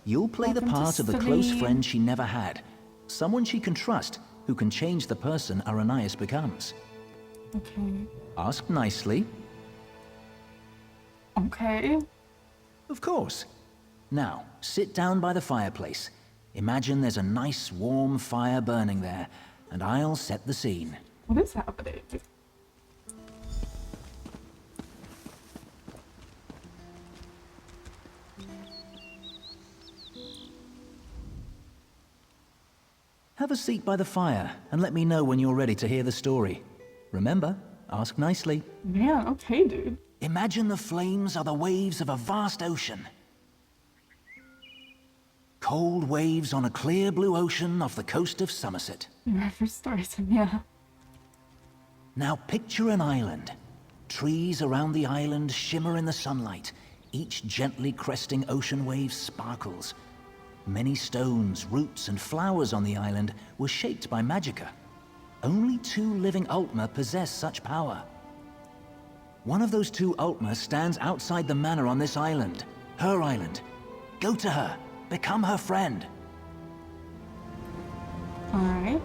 You'll play the part of the close friend she never had. Someone she can trust, who can change the person Aranias becomes. Okay. Ask nicely. Okay. Of course. Now, sit down by the fireplace. Imagine there's a nice warm fire burning there, and I'll set the scene. What is happening? Have a seat by the fire, and let me know when you're ready to hear the story. Remember, ask nicely. Man, okay, dude. Imagine the flames are the waves of a vast ocean. Cold waves on a clear blue ocean off the coast of Somerset. Remember stories, yeah. Now picture an island. Trees around the island shimmer in the sunlight. Each gently cresting ocean wave sparkles. Many stones, roots, and flowers on the island were shaped by magicka. Only 2 living Ultima possess such power. One of those 2 Ultima stands outside the manor on this island. Her island. Go to her. Become her friend. Alright.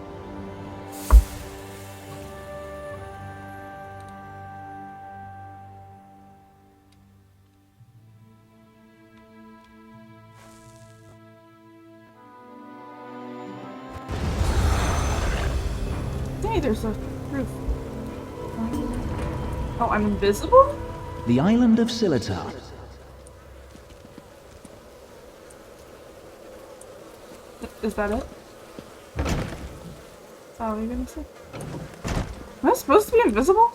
Hey, there's a roof. Oh, I'm invisible? The island of Silitar. Is that it? Oh, are you gonna say? Am I supposed to be invisible?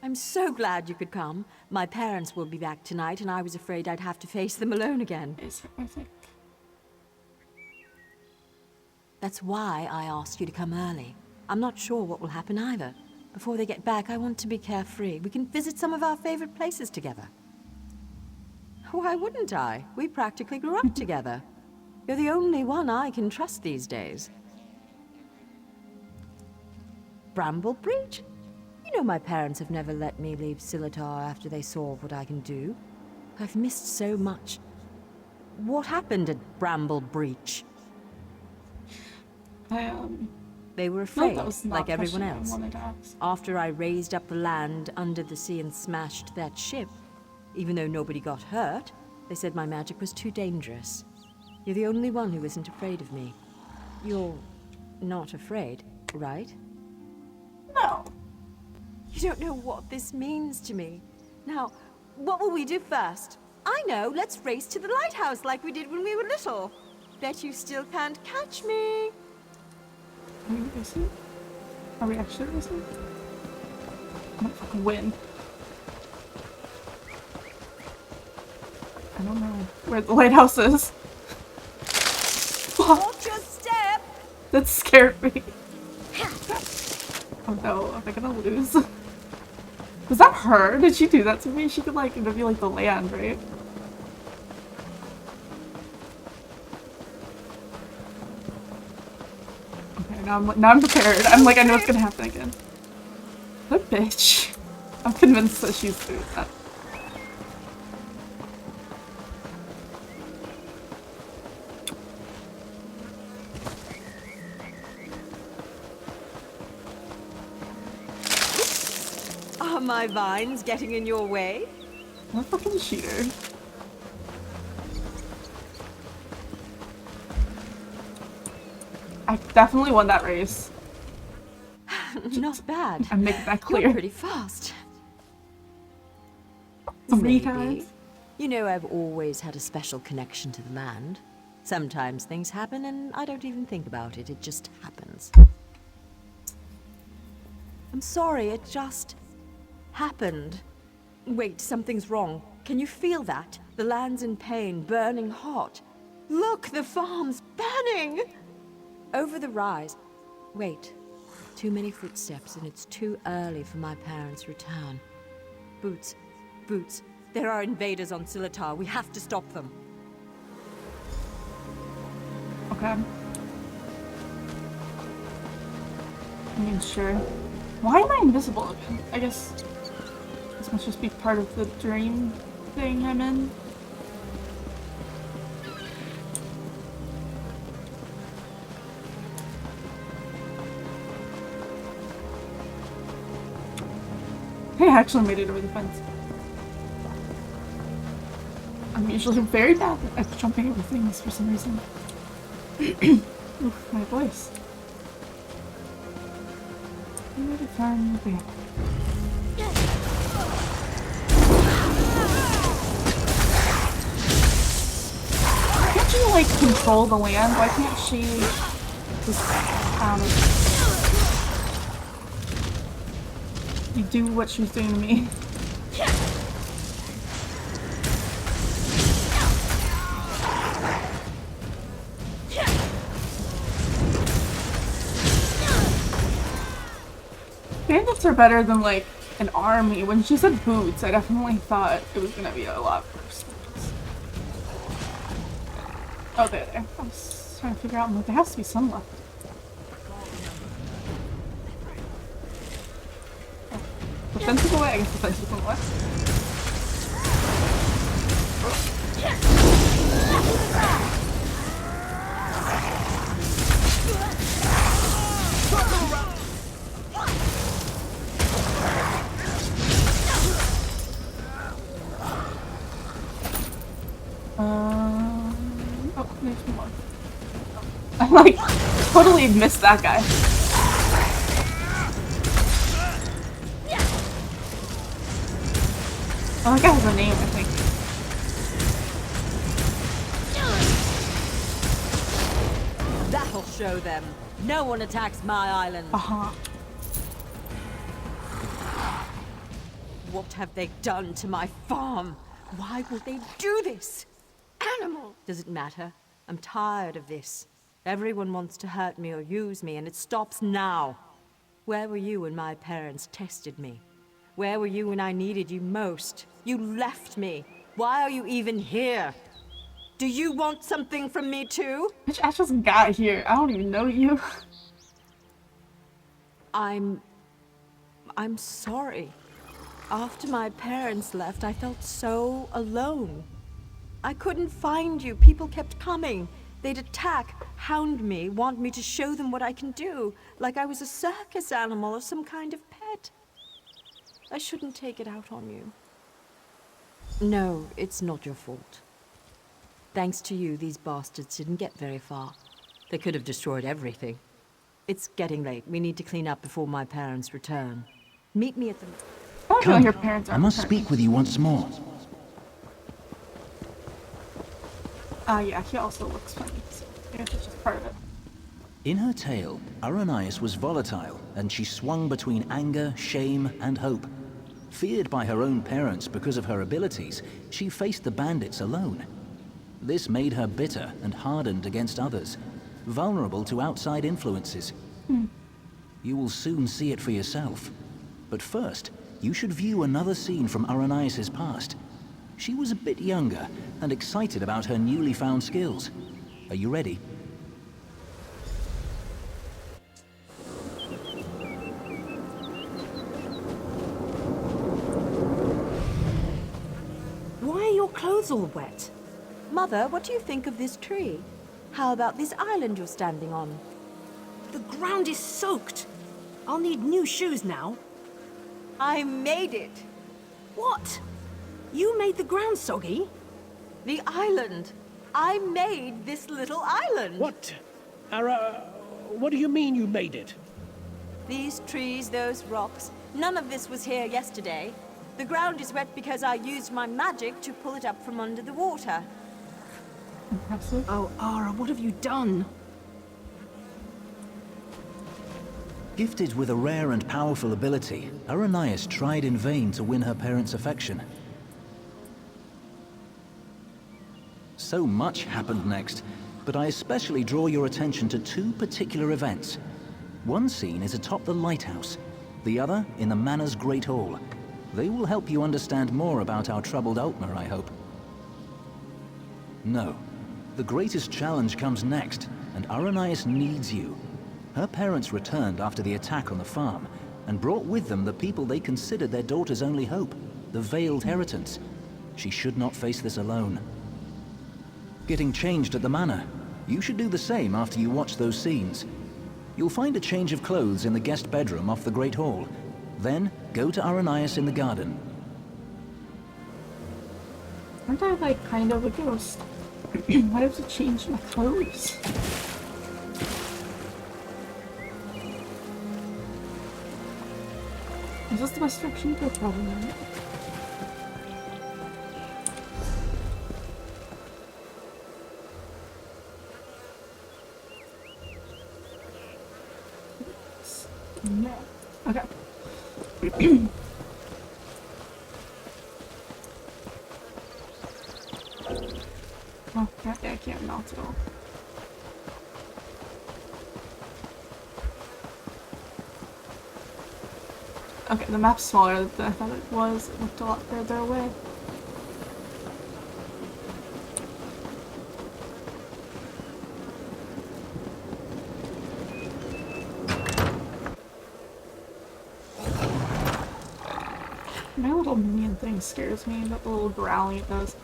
I'm so glad you could come. My parents will be back tonight, and I was afraid I'd have to face them alone again. I think. That's why I asked you to come early. I'm not sure what will happen either. Before they get back, I want to be carefree. We can visit some of our favorite places together. Why wouldn't I? We practically grew up together. You're the only one I can trust these days. Bramblebreach? You know my parents have never let me leave Silitar after they saw what I can do. I've missed so much. What happened at Bramblebreach? They were afraid, like everyone else. After I raised up the land under the sea and smashed that ship, even though nobody got hurt, they said my magic was too dangerous. You're the only one who isn't afraid of me. You're not afraid, right? No. You don't know what this means to me. Now, what will we do first? I know, let's race to the lighthouse like we did when we were little. Bet you still can't catch me. Are we racing? Are we actually racing? I might fucking win. I don't know where the lighthouse is. Watch your step! That scared me. Oh no, am I gonna lose? Was that her? Did she do that to me? She could like manipulate the land, right? Okay, now I'm prepared. I'm like, I know what's gonna happen again. What a bitch. I'm convinced that she's doing that. Are my vines getting in your way? I'm a fucking cheater. I definitely won that race. Not bad. I'm making that clear. You're pretty fast. 3 times? You know, I've always had a special connection to the land. Sometimes things happen and I don't even think about it. It just happens. I'm sorry, it just happened. Wait, something's wrong. Can you feel that? The land's in pain, burning hot. Look, the farm's burning! Over the rise. Wait. Too many footsteps, and it's too early for my parents' return. Boots. Boots. There are invaders on Silitar. We have to stop them. Okay. I mean, sure. Why am I invisible again? I guess this must just be part of the dream thing I'm in. Hey, I actually made it over the fence. I'm usually very bad at jumping over things for some reason. Oof, my voice. Where to find the Can't you like control the land? Why can't she just you do what she's doing to me? Bandits are better than like an army. When she said boots, I definitely thought it was gonna be a lot worse. Oh, there. I was Just trying to figure out, like, there has to be some left. Oh. Defensive away? I guess defensive away. Oh, there's more. I like totally missed that guy. Oh, that guy has a name, I think. That'll show them. No one attacks my island. What have they done to my farm? Why would they do this? Animal! Does it matter? I'm tired of this. Everyone wants to hurt me or use me, and it stops now. Where were you when my parents tested me? Where were you when I needed you most? You left me. Why are you even here? Do you want something from me too? Bitch, I just got here. I don't even know you. I'm sorry. After my parents left, I felt so alone. I couldn't find you. People kept coming. They'd attack, hound me, want me to show them what I can do, like I was a circus animal or some kind of pet. I shouldn't take it out on you. No, it's not your fault. Thanks to you, these bastards didn't get very far. They could have destroyed everything. It's getting late. We need to clean up before my parents return. Meet me at the... Come, your parents I must speak with you once more. Yeah, he also looks funny, so I guess it's just part of it. In her tale, Aranias was volatile, and she swung between anger, shame, and hope. Feared by her own parents because of her abilities, she faced the bandits alone. This made her bitter and hardened against others, vulnerable to outside influences. You will soon see it for yourself. But first, you should view another scene from Aranias' past. She was a bit younger and excited about her newly found skills. Are you ready? Why are your clothes all wet? Mother, what do you think of this tree? How about this island you're standing on? The ground is soaked. I'll need new shoes now. I made it. What? You made the ground soggy? The island. I made this little island. What? What do you mean you made it? These trees, those rocks. None of this was here yesterday. The ground is wet because I used my magic to pull it up from under the water. Impressive. Oh, Ara, what have you done? Gifted with a rare and powerful ability, Aranias tried in vain to win her parents' affection. So much happened next, but I especially draw your attention to two particular events. One scene is atop the lighthouse, the other in the Manor's Great Hall. They will help you understand more about our troubled Altmer, I hope. No. The greatest challenge comes next, and Aranias needs you. Her parents returned after the attack on the farm, and brought with them the people they considered their daughter's only hope, the Veiled Heritance. She should not face this alone. Getting changed at the Manor. You should do the same after you watch those scenes. You'll find a change of clothes in the guest bedroom off the Great Hall. Then, go to Aranias in the garden. Aren't I, like, kind of a ghost? Why do I have to change my clothes? Is this the best direction to go? Probably not. No. Okay. Oh, God, I can't melt it all. Okay, the map's smaller than I thought it was. It looked a lot further away. My little minion thing scares me, that little growling it does.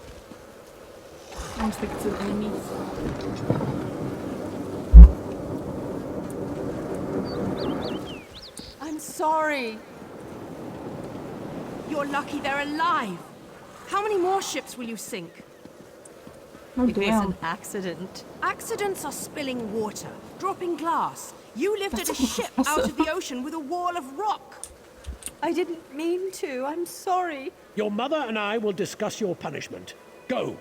I almost think it's an enemy. I'm sorry. You're lucky they're alive. How many more ships will you sink? Oh, it damn. was an accident. Accidents are spilling water, dropping glass. You lifted a ship out of the ocean with a wall of rock. I didn't mean to. I'm sorry. Your mother and I will discuss your punishment. Go.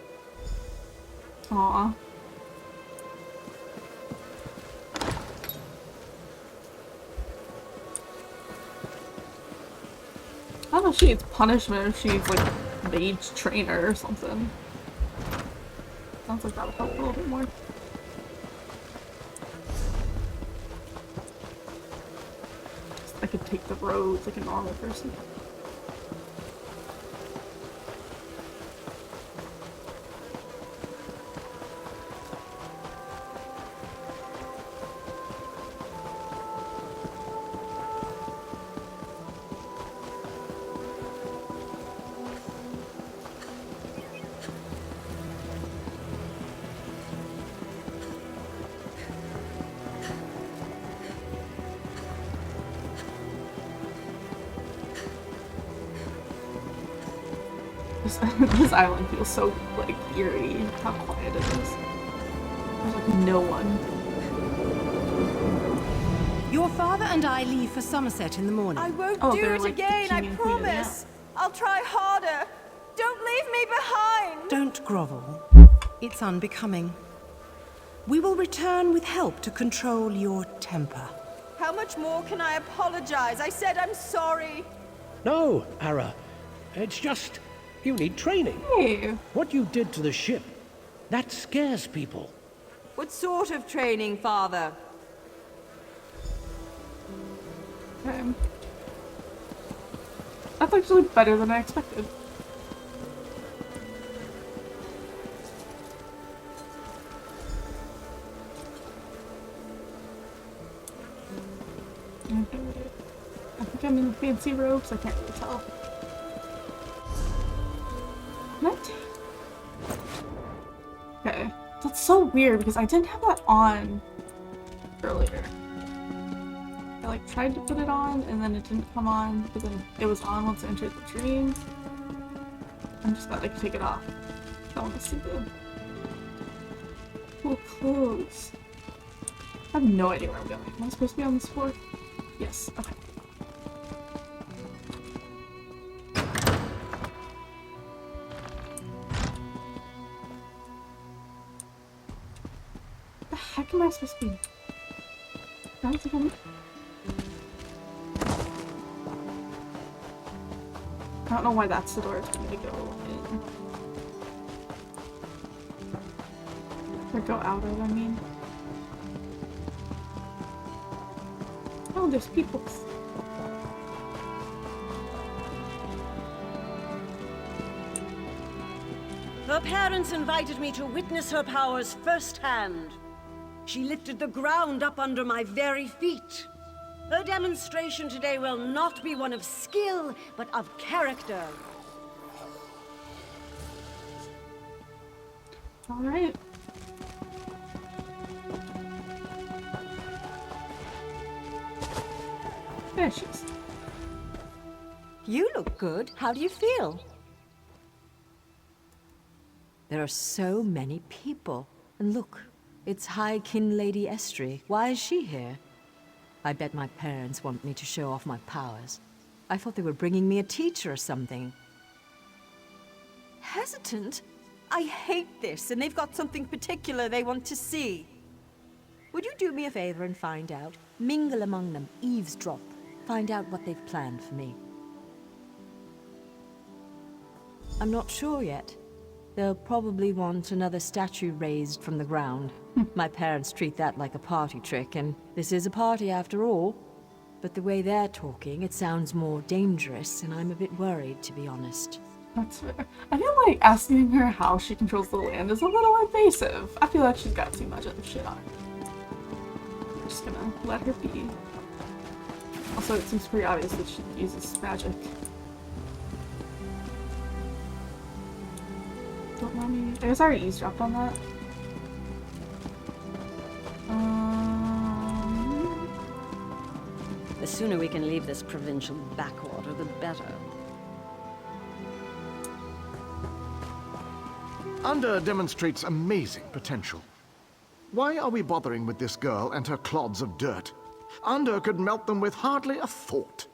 Aww. I don't know if she needs punishment or if she needs like mage trainer or something. Sounds like that would help a little bit more. I could take the roads like a normal person. This island feels so, like, eerie, how quiet it is. There's, like, no one. Your father and I leave for Somerset in the morning. I won't Oh, do they're it like the again, I king and queen of the promise. I'll try harder. Don't leave me behind. Don't grovel. It's unbecoming. We will return with help to control your temper. How much more can I apologize? I said I'm sorry. No, Ara. It's just... you need training. Hey. What you did to the ship, that scares people. What sort of training, Father? Okay. That's actually better than I expected. I think I'm in the fancy robes, I can't really tell. What? Okay. That's so weird because I didn't have that on earlier. I like tried to put it on and then it didn't come on, but then it was on once I entered the dreams. I'm just glad I could take it off. I want to see them. Cool clothes. I have no idea where I'm going. Am I supposed to be on this floor? Yes. Okay. The heck am I supposed to be? I don't think I'm... I don't know why that's the door it's going to go in. Or go out of, I mean. Oh, there's people. Her parents invited me to witness her powers firsthand. She lifted the ground up under my very feet. Her demonstration today will not be one of skill, but of character. All right. There she is. You look good. How do you feel? There are so many people. And look, it's High Kin Lady Estrie. Why is she here? I bet my parents want me to show off my powers. I thought they were bringing me a teacher or something. Hesitant? I hate this, and they've got something particular they want to see. Would you do me a favor and find out? Mingle among them, eavesdrop. Find out what they've planned for me. I'm not sure yet. They'll probably want another statue raised from the ground. My parents treat that like a party trick, and this is a party after all. But the way they're talking, it sounds more dangerous, and I'm a bit worried, to be honest. That's fair. I feel like asking her how she controls the land is a little invasive. I feel like she's got too much other shit on her. I'm just gonna let her be. Also, it seems pretty obvious that she uses magic. Don't let me. I guess I already eavesdropped on that. The sooner we can leave this provincial backwater, the better. Anda demonstrates amazing potential. Why are we bothering with this girl and her clods of dirt? Anda could melt them with hardly a thought.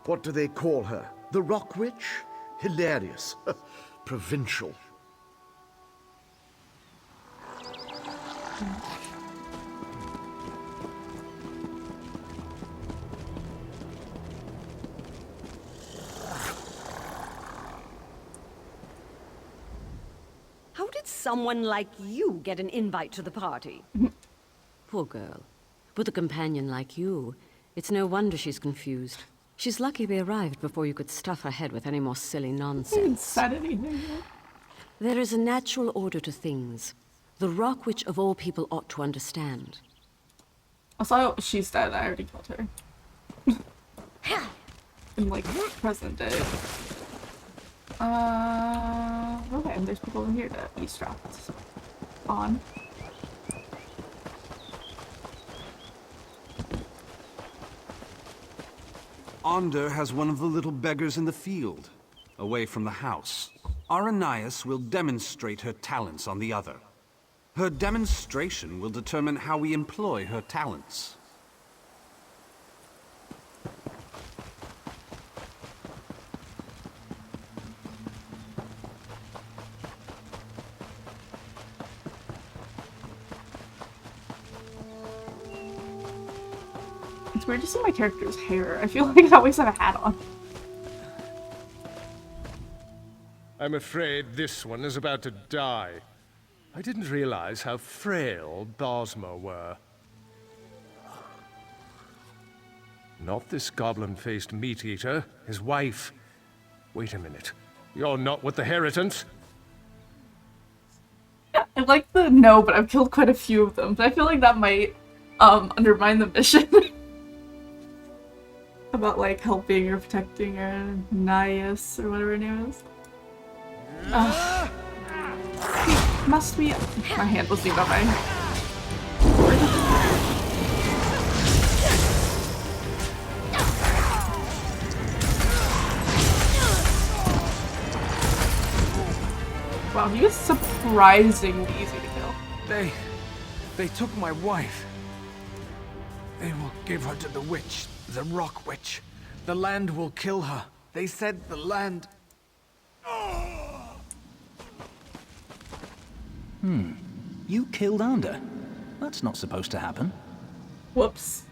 What do they call her? The Rock Witch? Hilarious. Provincial. How did someone like you get an invite to the party? Poor girl. With a companion like you, it's no wonder she's confused. She's lucky we arrived before you could stuff her head with any more silly nonsense. I haven't said anything yet. There is a natural order to things. The Rock Witch of all people ought to understand. Also, she's dead. I already killed her. In, like, present day. Okay, and there's people in here to eavesdrop on. Anda has one of the little beggars in the field, away from the house. Arrhenius will demonstrate her talents on the other. Her demonstration will determine how we employ her talents. It's weird to see my character's hair. I feel like I always have a hat on. I'm afraid this one is about to die. I didn't realize how frail Bosmer were. Not this goblin-faced meat-eater, his wife. Wait a minute. You're not with the Heritants? Yeah, I like the no, but I've killed quite a few of them. But I feel like that might undermine the mission. About like helping or protecting her, Nias or whatever her name is. Must be. My hand was leaving on my. Wow, he was surprisingly easy to kill. They took my wife. They will give her to the witch, the Rock Witch. The land will kill her. They said the land... You killed Anda? That's not supposed to happen. Whoops.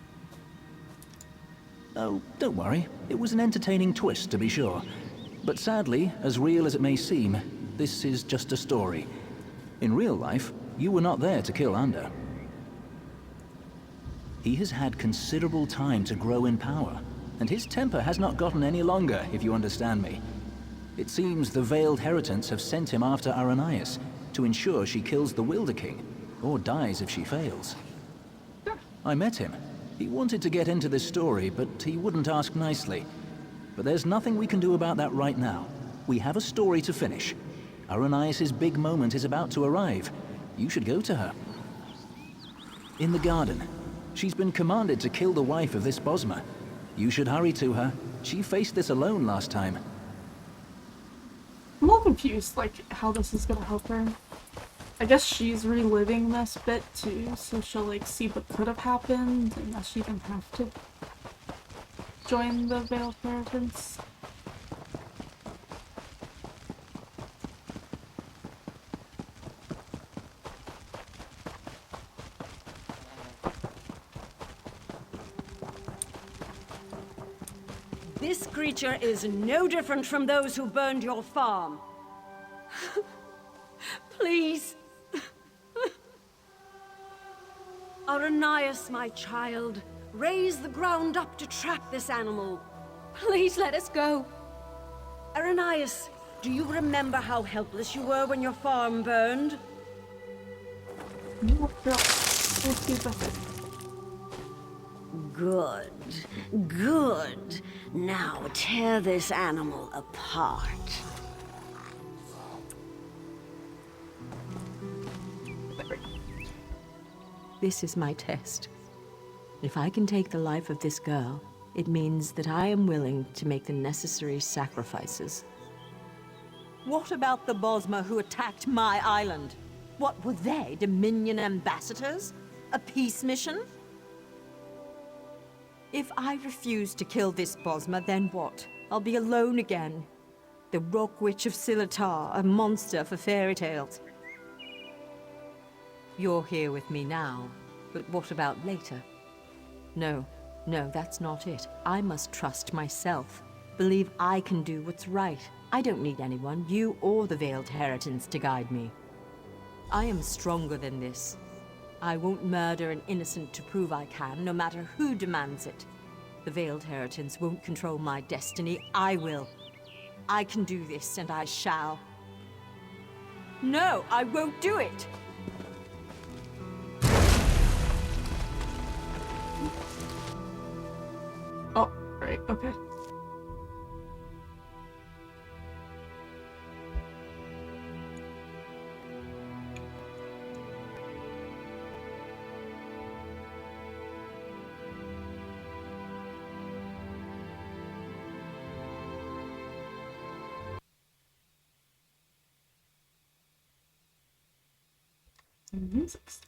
Oh, don't worry. It was an entertaining twist, to be sure. But sadly, as real as it may seem, this is just a story. In real life, you were not there to kill Anda. He has had considerable time to grow in power, and his temper has not gotten any longer, if you understand me. It seems the Veiled Heritants have sent him after Arrhenius to ensure she kills the Wilder King, or dies if she fails. I met him. He wanted to get into this story, but he wouldn't ask nicely. But there's nothing we can do about that right now. We have a story to finish. Arrhenius' big moment is about to arrive. You should go to her. In the garden. She's been commanded to kill the wife of this Bosmer. You should hurry to her. She faced this alone last time. I'm a little confused, like, how this is gonna help her. I guess she's reliving this bit too, so she'll, like, see what could have happened, and that she didn't have to join the Veiled Heritants. This creature is no different from those who burned your farm. Please. Arrhenius, my child, raise the ground up to trap this animal. Please let us go. Arrhenius, do you remember how helpless you were when your farm burned? Good. Good. Now tear this animal apart. this is my test. If I can take the life of this girl, it means that I am willing to make the necessary sacrifices. What about the Bosmer who attacked my island? What were they, Dominion ambassadors? A peace mission? If I refuse to kill this Bosmer, then what? I'll be alone again. The Rock Witch of Silitar, a monster for fairy tales. You're here with me now, but what about later? No, that's not it. I must trust myself. Believe I can do what's right. I don't need anyone, you or the Veiled Heritance, to guide me. I am stronger than this. I won't murder an innocent to prove I can, no matter who demands it. The Veiled Heritance won't control my destiny, I will. I can do this, and I shall. No, I won't do it! Oh, right, okay. Music's.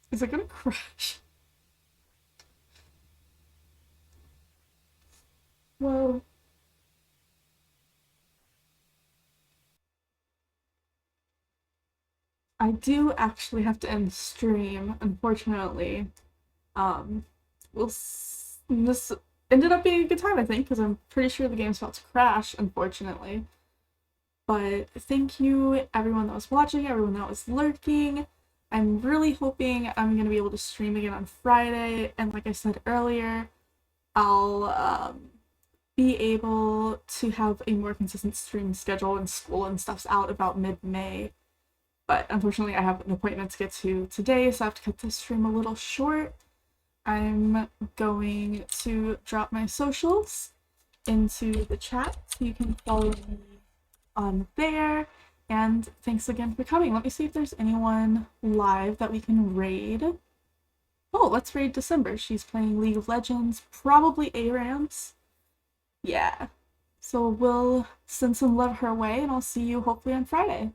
Is it gonna crash? Whoa. I do actually have to end the stream, unfortunately. This ended up being a good time, I think, because I'm pretty sure the game's about to crash, unfortunately. But thank you, everyone that was watching, everyone that was lurking. I'm really hoping I'm going to be able to stream again on Friday, and like I said earlier, I'll be able to have a more consistent stream schedule when school and stuff's out about mid-May. But unfortunately, I have an appointment to get to today, so I have to cut this stream a little short. I'm going to drop my socials into the chat so you can follow me on there. And thanks again for coming. Let me see if there's anyone live that we can raid. Oh, let's raid December. She's playing League of Legends, probably ARAMs. Yeah. So we'll send some love her way, and I'll see you hopefully on Friday.